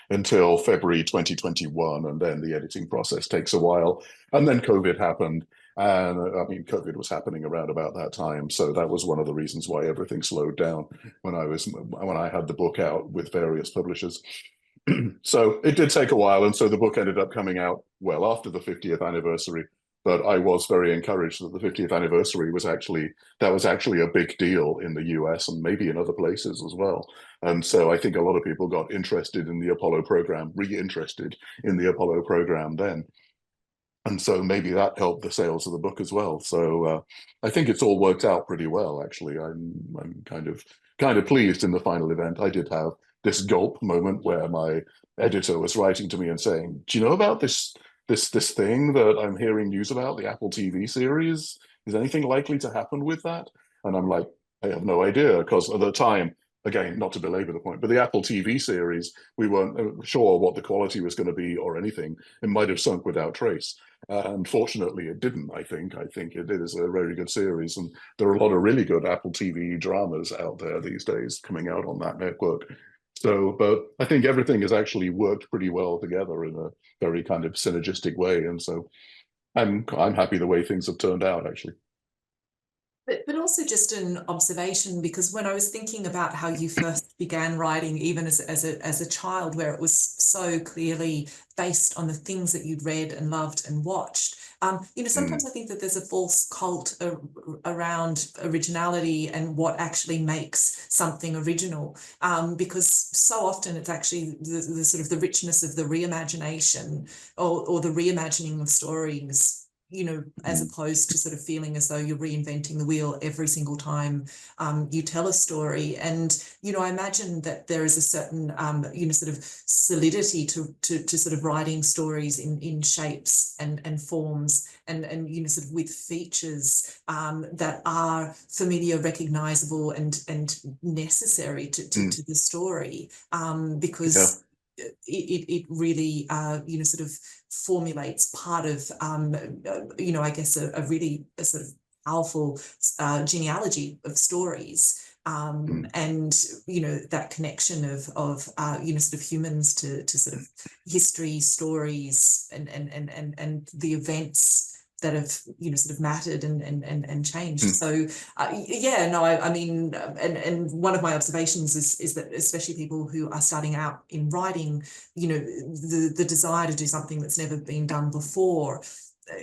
until February 2021, and then the editing process takes a while. And then COVID happened, and I mean, COVID was happening around about that time, so that was one of the reasons why everything slowed down when I had the book out with various publishers. So it did take a while, and so the book ended up coming out well after the 50th anniversary. But I was very encouraged that the 50th anniversary was actually a big deal in the US and maybe in other places as well. And so I think a lot of people got interested in the Apollo program, reinterested in the Apollo program then. And so maybe that helped the sales of the book as well. So I think it's all worked out pretty well, actually. I'm kind of pleased in the final event. I did have this gulp moment where my editor was writing to me and saying, "Do you know about this thing that I'm hearing news about, the Apple TV series? Is anything likely to happen with that?" And I'm like, "I have no idea," because at the time, again, not to belabor the point, but the Apple TV series, we weren't sure what the quality was going to be or anything. It might have sunk without trace. Unfortunately, it didn't, I think. I think it is a very good series, and there are a lot of really good Apple TV dramas out there these days coming out on that network. So, but I think everything has actually worked pretty well together in a very kind of synergistic way, and so I'm happy the way things have turned out, actually. But also just an observation, because when I was thinking about how you first began writing, even as a child, where it was so clearly based on the things that you'd read and loved and watched, sometimes I think that there's a false cult around originality and what actually makes something original, because so often it's actually the sort of the richness of the reimagination or the reimagining of stories, as opposed to sort of feeling as though you're reinventing the wheel every single time you tell a story. And, I imagine that there is a certain, sort of solidity to sort of writing stories in shapes and forms and sort of with features that are familiar, recognizable and necessary to the story, because it really, sort of formulates part of, I guess, a really sort of powerful genealogy of stories. And, that connection of sort of humans to sort of history, stories, and the events that have sort of mattered and changed. So I mean, and one of my observations is that especially people who are starting out in writing, the desire to do something that's never been done before,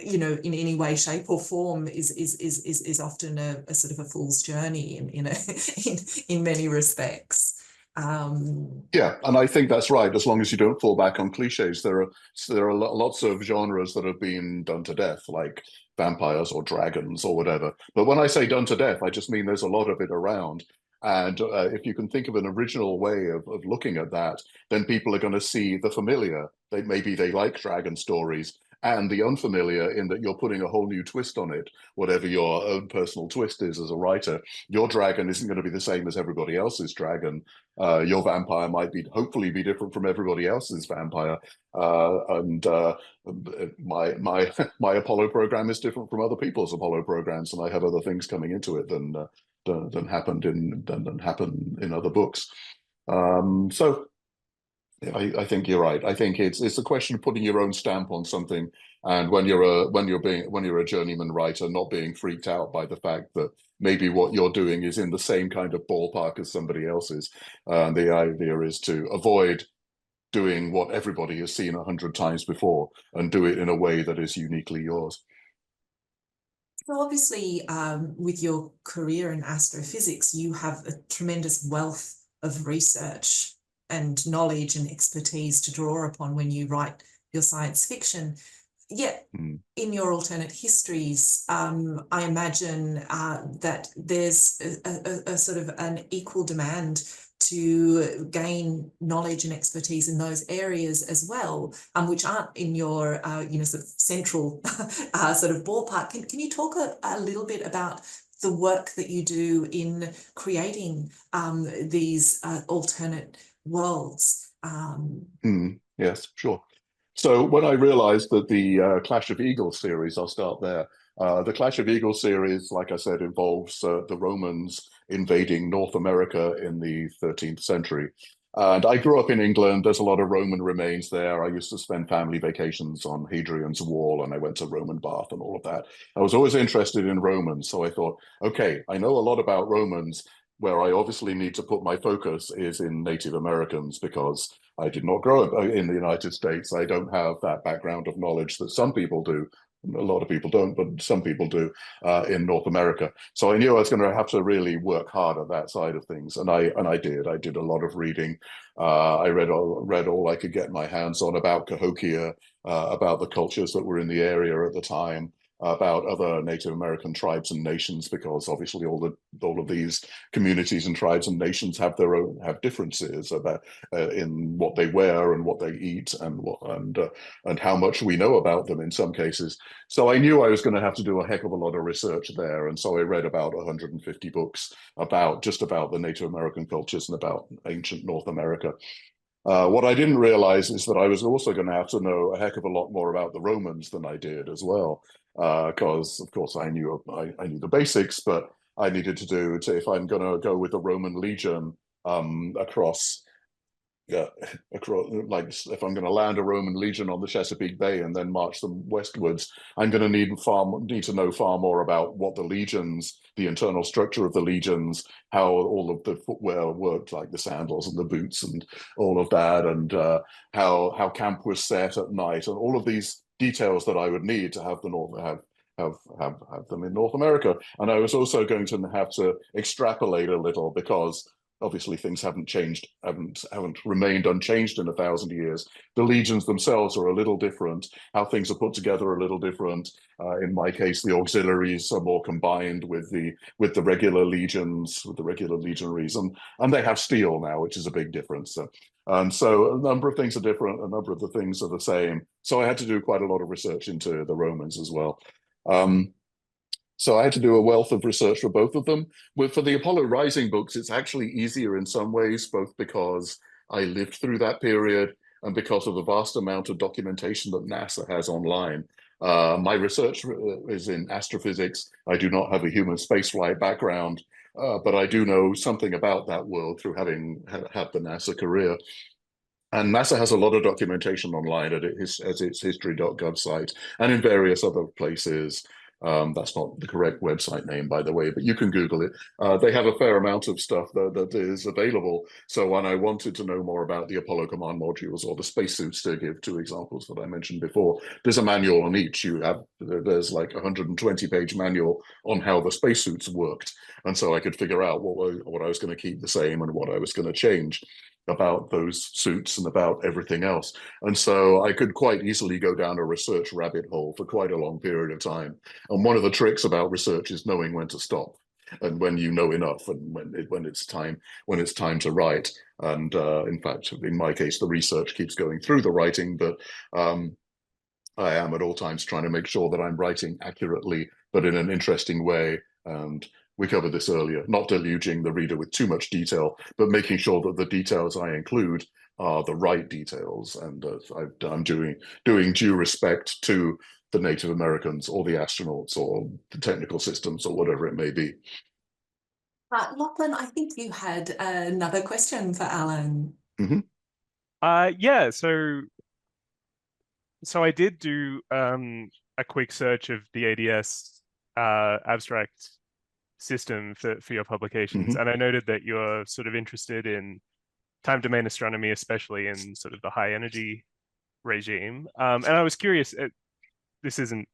in any way, shape or form is often a sort of a fool's journey in many respects. Yeah, and I think that's right. As long as you don't fall back on cliches, there are lots of genres that have been done to death, like vampires or dragons or whatever. But when I say done to death, I just mean there's a lot of it around. And if you can think of an original way of looking at that, then people are going to see the familiar. Maybe they like dragon stories, and the unfamiliar, in that you're putting a whole new twist on it. Whatever your own personal twist is as a writer, your dragon isn't going to be the same as everybody else's dragon. Your vampire might hopefully be different from everybody else's vampire, and my Apollo program is different from other people's Apollo programs, and I have other things coming into it than happen in other books. So I think you're right. I think it's a question of putting your own stamp on something, and when you're a journeyman writer, not being freaked out by the fact that maybe what you're doing is in the same kind of ballpark as somebody else's. The idea is to avoid doing what everybody has seen 100 times before and do it in a way that is uniquely yours. So obviously, with your career in astrophysics, you have a tremendous wealth of research and knowledge and expertise to draw upon when you write your science fiction. Yet, in your alternate histories, I imagine that there's a sort of an equal demand to gain knowledge and expertise in those areas as well, which aren't in your, sort of central sort of ballpark. Can you talk a little bit about the work that you do in creating these alternate worlds? Yes, sure. So when I realized that the Clash of Eagles series, I'll start there. The Clash of Eagles series, like I said, involves the Romans invading North America in the 13th century. And I grew up in England. There's a lot of Roman remains there. I used to spend family vacations on Hadrian's Wall, and I went to Roman Bath and all of that. I was always interested in Romans. So I thought, okay, I know a lot about Romans. Where I obviously need to put my focus is in Native Americans, because I did not grow up in the United States. I don't have that background of knowledge that some people do. A lot of people don't, but some people do in North America. So I knew I was going to have to really work hard at that side of things, and I did. I did a lot of reading. I read all I could get my hands on about Cahokia, about the cultures that were in the area at the time, about other Native American tribes and nations, because obviously all of these communities and tribes and nations have differences about in what they wear and what they eat and how much we know about them in some cases. So I knew I was going to have to do a heck of a lot of research there, and so I read about 150 books about the Native American cultures and about ancient North America. What I didn't realize is that I was also going to have to know a heck of a lot more about the Romans than I did as well, because of course I knew the basics, but I needed to if I'm going to go with the Roman legion across, like if I'm going to land a Roman legion on the Chesapeake Bay and then march them westwards, I'm going to need to know far more about what the legions, the internal structure of the legions, how all of the footwear worked, like the sandals and the boots and all of that, and how camp was set at night, and all of these details that I would need to have them in North America. And I was also going to have to extrapolate a little, because obviously things haven't changed, haven't remained unchanged in 1,000 years. The legions themselves are a little different. How things are put together are a little different. In my case, the auxiliaries are more combined with the regular legions, with the regular legionaries, and they have steel now, which is a big difference. And so a number of things are different, a number of the things are the same. So I had to do quite a lot of research into the Romans as well. So I had to do a wealth of research for both of them. For the Apollo Rising books, it's actually easier in some ways, both because I lived through that period and because of the vast amount of documentation that NASA has online. My research is in astrophysics. I do not have a human spaceflight background, but I do know something about that world through having had the NASA career. And NASA has a lot of documentation online at its history.gov site and in various other places. That's not the correct website name, by the way, but you can Google it. They have a fair amount of stuff that is available. So when I wanted to know more about the Apollo command modules or the spacesuits, to give two examples that I mentioned before, there's a manual on each. There's like a 120-page manual on how the spacesuits worked. And so I could figure out what I was going to keep the same and what I was going to change about those suits and about everything else. And so I could quite easily go down a research rabbit hole for quite a long period of time. And one of the tricks about research is knowing when to stop and when you know enough, and when it's time to write. And in fact, in my case, the research keeps going through the writing, but I am at all times trying to make sure that I'm writing accurately, but in an interesting way. And we covered this earlier, not deluging the reader with too much detail, but making sure that the details I include are the right details. And I'm doing due respect to the Native Americans or the astronauts or the technical systems or whatever it may be. Lachlan, I think you had another question for Alan. Mm-hmm. Yeah, so I did do a quick search of the ADS abstract system for your publications, and I noted that you're sort of interested in time domain astronomy, especially in sort of the high energy regime. And I was curious, this isn't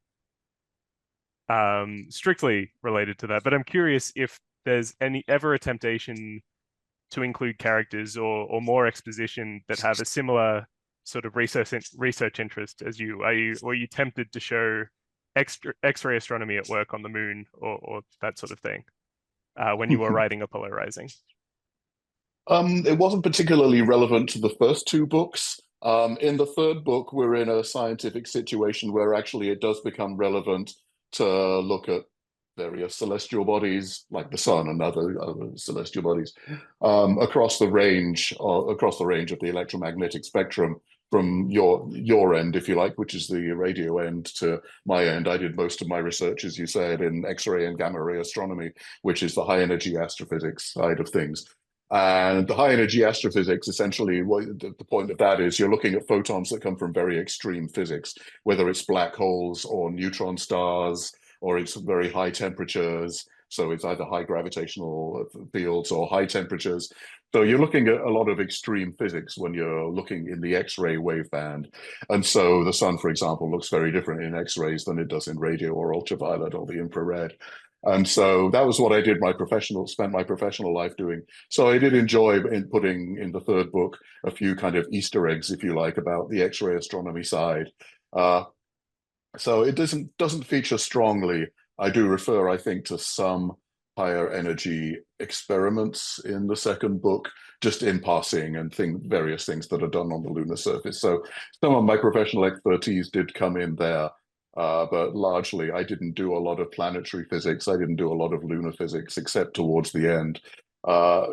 strictly related to that, but I'm curious if there's ever a temptation to include characters or more exposition that have a similar sort of research interest as you. Were you tempted to show X-ray astronomy at work on the moon or that sort of thing when you were writing Apollo Rising? It wasn't particularly relevant to the first two books. In the third book, we're in a scientific situation where actually it does become relevant to look at various celestial bodies, like the sun and other celestial bodies, across the range of the electromagnetic spectrum, from your end, if you like, which is the radio end, to my end. I did most of my research, as you said, in X-ray and gamma ray astronomy, which is the high energy astrophysics side of things. And the high energy astrophysics, essentially, the point of that is you're looking at photons that come from very extreme physics, whether it's black holes or neutron stars, or it's very high temperatures. So it's either high gravitational fields or high temperatures. So you're looking at a lot of extreme physics when you're looking in the X-ray waveband. And so the sun, for example, looks very different in X-rays than it does in radio or ultraviolet or the infrared. And so that was what I did spent my professional life doing. So I did enjoy putting in the third book a few kind of Easter eggs, if you like, about the X-ray astronomy side. So it doesn't feature strongly. I do refer, I think, to some higher energy experiments in the second book, just in passing, and various things that are done on the lunar surface. So some of my professional expertise did come in there. But largely, I didn't do a lot of planetary physics. I didn't do a lot of lunar physics, except towards the end.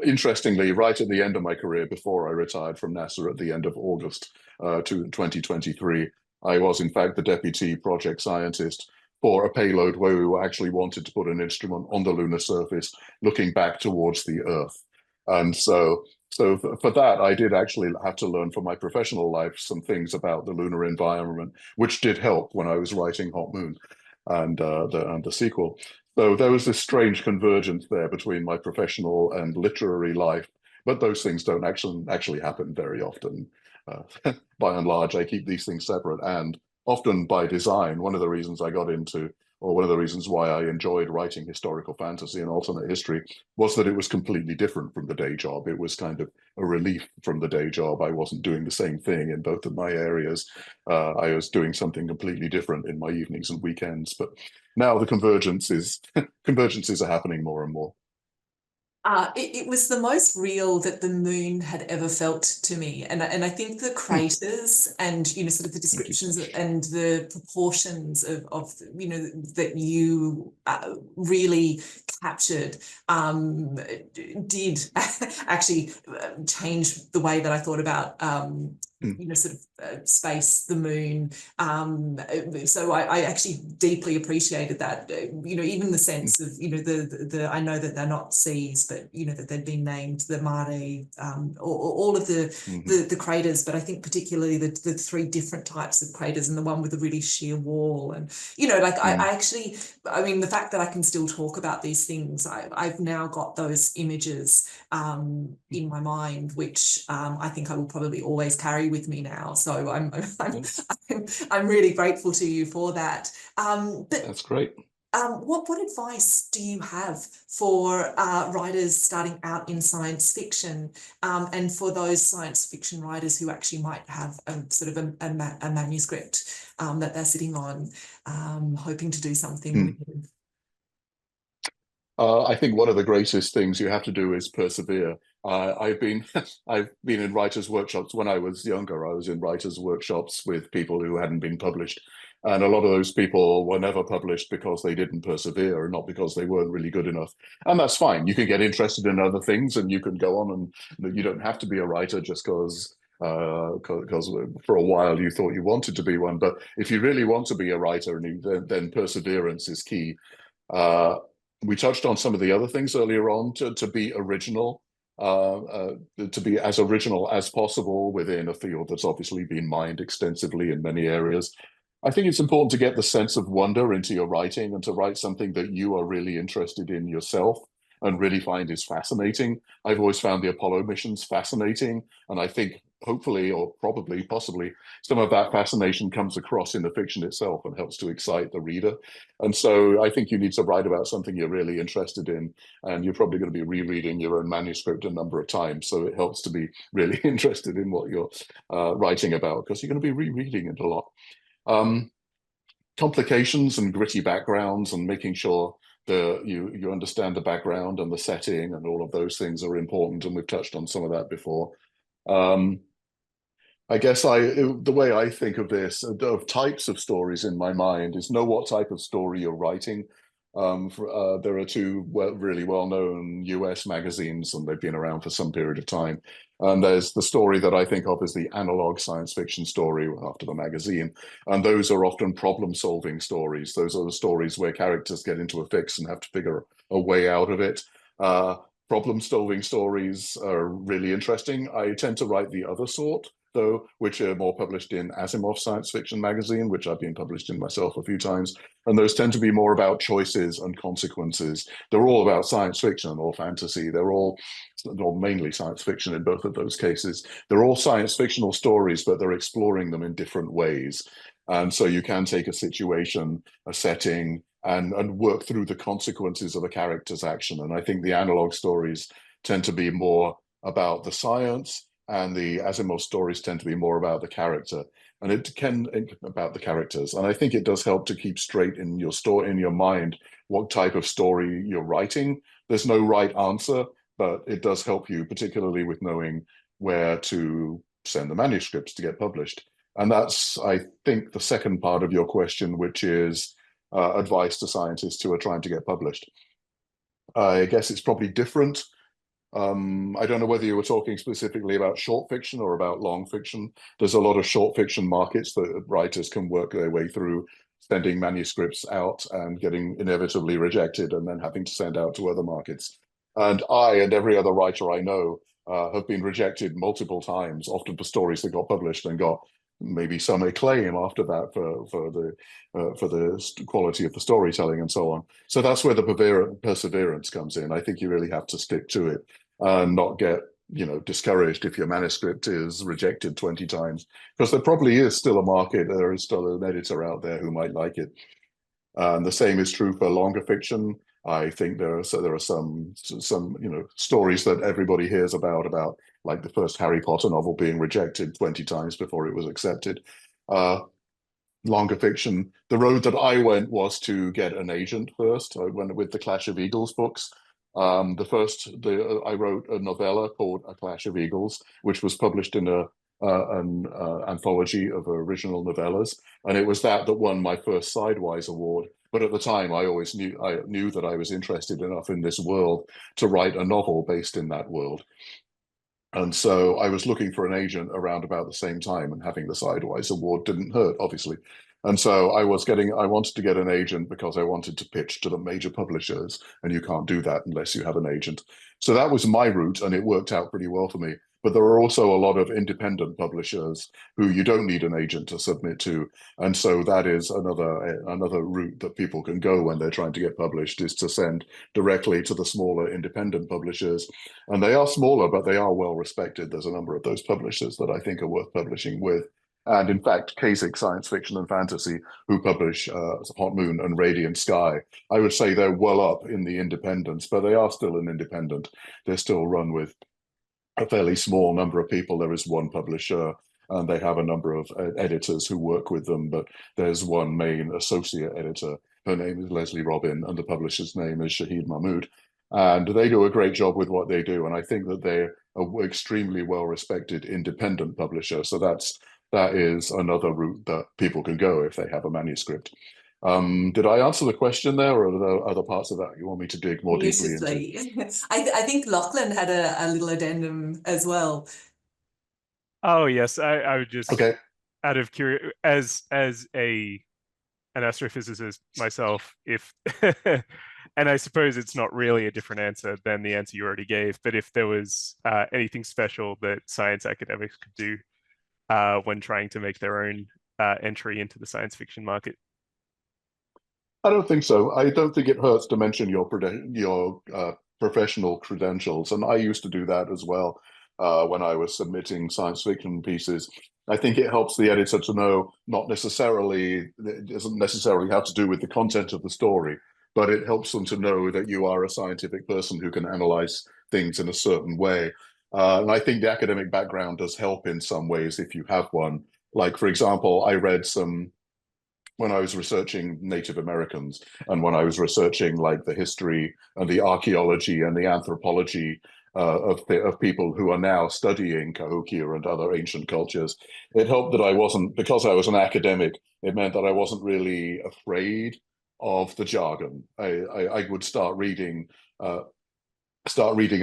Interestingly, right at the end of my career, before I retired from NASA at the end of August 2023, I was, in fact, the deputy project scientist for a payload where we actually wanted to put an instrument on the lunar surface looking back towards the Earth. And so for that, I did actually have to learn from my professional life some things about the lunar environment, which did help when I was writing Hot Moon and the sequel. So there was this strange convergence there between my professional and literary life, but those things don't actually happen very often. By and large, I keep these things separate, and often by design. One of the reasons I got into, or one of the reasons why I enjoyed writing historical fantasy and alternate history, was that it was completely different from the day job. It was kind of a relief from the day job. I wasn't doing the same thing in both of my areas. I was doing something completely different in my evenings and weekends. But now the convergences are happening more and more. It was the most real that the moon had ever felt to me. And I think the craters and, sort of the descriptions and the proportions of that you really captured did actually change the way that I thought about, space, the moon. So I actually deeply appreciated that, even the sense of, I know that they're not seas, but, that they'd been named the Mare, all of the craters, but I think particularly the three different types of craters and the one with a really sheer wall. And, I mean, the fact that I can still talk about these things, I've now got those images in my mind, which I think I will probably always carry with me now. So I'm really grateful to you for that. But that's great. What advice do you have for writers starting out in science fiction, and for those science fiction writers who actually might have a manuscript that they're sitting on, hoping to do something with? I think one of the greatest things you have to do is persevere. I've been in writers' workshops when I was younger. I was in writers' workshops with people who hadn't been published, and a lot of those people were never published because they didn't persevere, and not because they weren't really good enough. And that's fine. You can get interested in other things, and you can go on, and you don't have to be a writer just because for a while you thought you wanted to be one. But if you really want to be a writer, then perseverance is key. We touched on some of the other things earlier on, to be original, to be as original as possible within a field that's obviously been mined extensively in many areas. I think it's important to get the sense of wonder into your writing and to write something that you are really interested in yourself and really find is fascinating. I've always found the Apollo missions fascinating, and I think hopefully, or probably, possibly, some of that fascination comes across in the fiction itself and helps to excite the reader. And so I think you need to write about something you're really interested in, and you're probably going to be rereading your own manuscript a number of times. So it helps to be really interested in what you're writing about, because you're going to be rereading it a lot. Complications and gritty backgrounds and making sure you understand the background and the setting, and all of those things are important, and we've touched on some of that before. I guess the way I think of this, of types of stories in my mind, is know what type of story you're writing. There are two really well-known US magazines, and they've been around for some period of time. And there's the story that I think of as the analog science fiction story after the magazine. And those are often problem-solving stories. Those are the stories where characters get into a fix and have to figure a way out of it. Problem-solving stories are really interesting. I tend to write the other sort, though, which are more published in Asimov Science Fiction magazine, which I've been published in myself a few times. And those tend to be more about choices and consequences. They're all about science fiction or fantasy. They're all mainly science fiction in both of those cases. They're all science fictional stories, but they're exploring them in different ways. And so you can take a situation, a setting, and work through the consequences of a character's action. And I think the analog stories tend to be more about the science, and the Asimov stories tend to be more about the character, and about the characters. And I think it does help to keep straight in your mind what type of story you're writing. There's no right answer, but it does help you, particularly with knowing where to send the manuscripts to get published. And that's, I think, the second part of your question, which is advice to scientists who are trying to get published. I guess it's probably different. I don't know whether you were talking specifically about short fiction or about long fiction. There's a lot of short fiction markets that writers can work their way through, sending manuscripts out and getting inevitably rejected and then having to send out to other markets. And I and every other writer I know have been rejected multiple times, often for stories that got published and got maybe some acclaim after that for the quality of the storytelling and so on. So that's where the perseverance comes in. I think you really have to stick to it and not get discouraged if your manuscript is rejected 20 times, because there probably is still a market. There is still an editor out there who might like it. And the same is true for longer fiction. I think there are some stories that everybody hears about like the first Harry Potter novel being rejected 20 times before it was accepted. Longer fiction, the road that I went was to get an agent first. I went with the Clash of Eagles books. I wrote a novella called A Clash of Eagles, which was published in an anthology of original novellas, and it was that won my first Sidewise award. But at the time, I knew that I was interested enough in this world to write a novel based in that world. And so I was looking for an agent around about the same time, and having the Sidewise award didn't hurt, obviously. And so I wanted to get an agent because I wanted to pitch to the major publishers, and you can't do that unless you have an agent. So that was my route, and it worked out pretty well for me. But there are also a lot of independent publishers who you don't need an agent to submit to. And so that is another route that people can go when they're trying to get published, is to send directly to the smaller independent publishers. And they are smaller, but they are well respected. There's a number of those publishers that I think are worth publishing with. And in fact, Kasich Science Fiction and Fantasy, who publish Hot Moon and Radiant Sky, I would say they're well up in the independents, but they are still an independent. They're still run with a fairly small number of people. There is one publisher, and they have a number of editors who work with them, but there's one main associate editor. Her name is Leslie Robin, and the publisher's name is Shahid Mahmood. And they do a great job with what they do. And I think that they're an extremely well-respected independent publisher. So that is another route that people can go if they have a manuscript. Did I answer the question there, or are there other parts of that you want me to dig more deeply into? I think Lachlan had a little addendum as well. Oh yes, I would just, okay, out of curiosity, as an astrophysicist myself, if and I suppose it's not really a different answer than the answer you already gave, but if there was anything special that science academics could do when trying to make their own entry into the science fiction market. I don't think so. I don't think it hurts to mention your professional credentials, and I used to do that as well when I was submitting science fiction pieces. I think it helps the editor to know it doesn't necessarily have to do with the content of the story, but it helps them to know that you are a scientific person who can analyze things in a certain way. And I think the academic background does help in some ways if you have one. Like, for example, I read some when I was researching Native Americans and when I was researching like the history and the archaeology and the anthropology of people who are now studying Cahokia and other ancient cultures, it helped that I wasn't, because I was an academic, it meant that I wasn't really afraid of the jargon. I would start reading an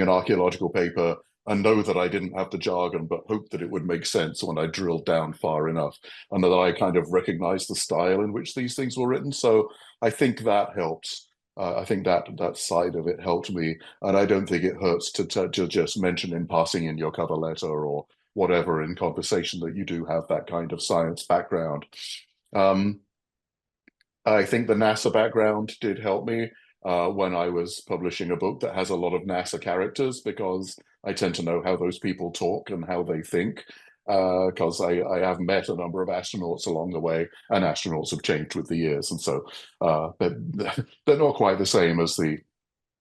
archaeological paper and know that I didn't have the jargon, but hope that it would make sense when I drilled down far enough, and that I kind of recognized the style in which these things were written. So I think that helps. I think that side of it helped me, and I don't think it hurts to just mention in passing in your cover letter or whatever in conversation that you do have that kind of science background. Um, I think the NASA background did help me when I was publishing a book that has a lot of NASA characters, because I tend to know how those people talk and how they think. Because I have met a number of astronauts along the way, and astronauts have changed with the years, and so they're not quite the same as the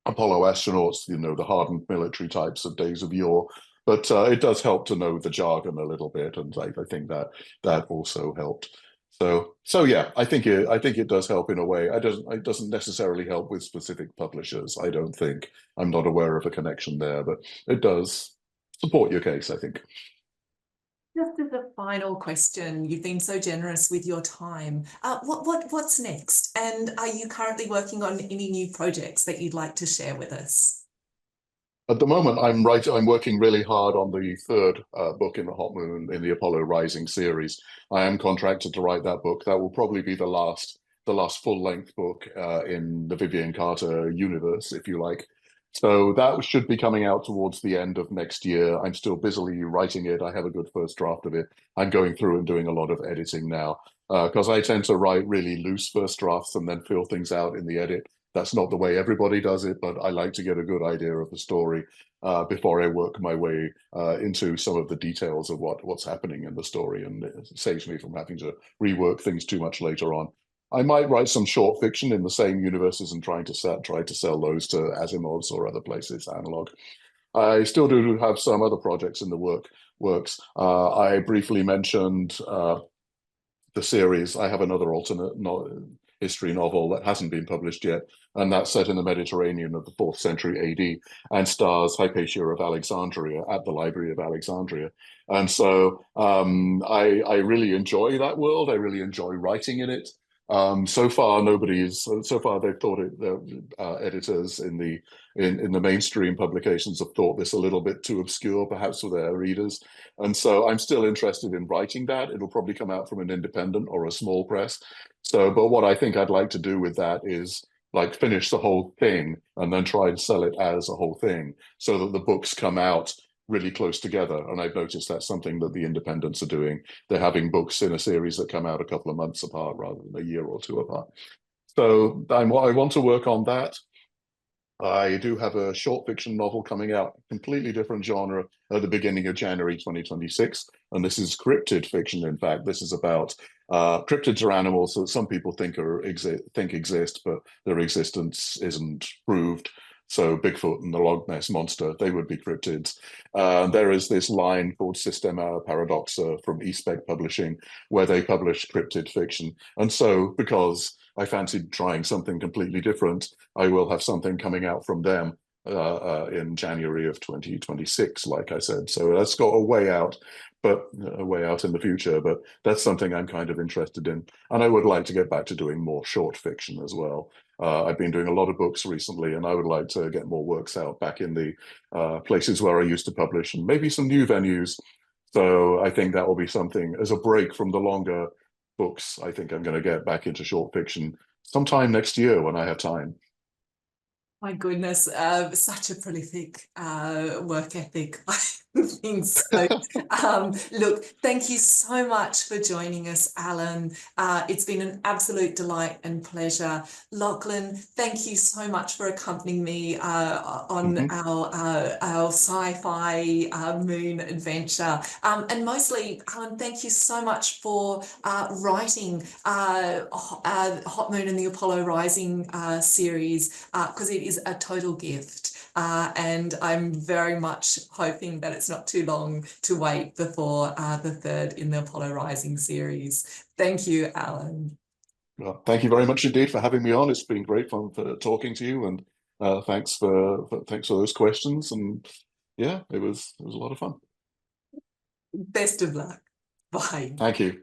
Apollo astronauts, you know, the hardened military types of days of yore. But it does help to know the jargon a little bit, and I think that also helped. So yeah, I think it does help in a way. It doesn't necessarily help with specific publishers. I don't think. I'm not aware of a connection there, but it does support your case, I think. Just as a final question, you've been so generous with your time. What's next? And are you currently working on any new projects that you'd like to share with us? At the moment, I'm working really hard on the third book in the Hot Moon in the Apollo Rising series. I am contracted to write that book. That will probably be the last full-length book in the Vivian Carter universe, if you like. So that should be coming out towards the end of next year. I'm still busily writing it. I have a good first draft of it. I'm going through and doing a lot of editing now, because I tend to write really loose first drafts and then fill things out in the edit. That's not the way everybody does it, but I like to get a good idea of the story before I work my way into some of the details of what's happening in the story, and it saves me from having to rework things too much later on. I might write some short fiction in the same universes and try to sell those to Asimov's or other places, Analog. I still do have some other projects in the works. I briefly mentioned the series. I have another alternate history novel that hasn't been published yet, and that's set in the Mediterranean of the 4th century AD and stars Hypatia of Alexandria at the Library of Alexandria. And so I really enjoy that world. I really enjoy writing in it. So far they've thought it, the editors in the mainstream publications have thought this a little bit too obscure, perhaps, for their readers. And so I'm still interested in writing that. It'll probably come out from an independent or a small press. So, but what I think I'd like to do with that is like finish the whole thing and then try and sell it as a whole thing, so that the books come out really close together. And I've noticed that's something that the independents are doing. They're having books in a series that come out a couple of months apart rather than a year or two apart. So I want to work on that. I do have a short fiction novel coming out, completely different genre, at the beginning of January 2026. And this is cryptid fiction, in fact. This is about cryptids are animals that some people think exist, but their existence isn't proved. So Bigfoot and the Loch Ness Monster, they would be cryptids. There is this line called Systema Paradoxa from eSpec Publishing, where they publish cryptid fiction. And so, because I fancied trying something completely different, I will have something coming out from them in January of 2026, like I said. So that's got a way out, but a way out in the future. But that's something I'm kind of interested in. And I would like to get back to doing more short fiction as well. I've been doing a lot of books recently, and I would like to get more works out back in the places where I used to publish, and maybe some new venues. So I think that will be something as a break from the longer books. I think I'm going to get back into short fiction sometime next year when I have time. My goodness, such a prolific work ethic. I think so. Look, thank you so much for joining us, Alan. It's been an absolute delight and pleasure. Lachlan, thank you so much for accompanying me on our sci-fi moon adventure. And mostly, Alan, thank you so much for writing Hot Moon and the Apollo Rising series, because it is a total gift. And I'm very much hoping that it's not too long to wait before the third in the Apollo Rising series. Thank you, Alan. Well, thank you very much indeed for having me on. It's been great fun for talking to you, and thanks for those questions. And yeah, it was a lot of fun. Best of luck. Bye. Thank you.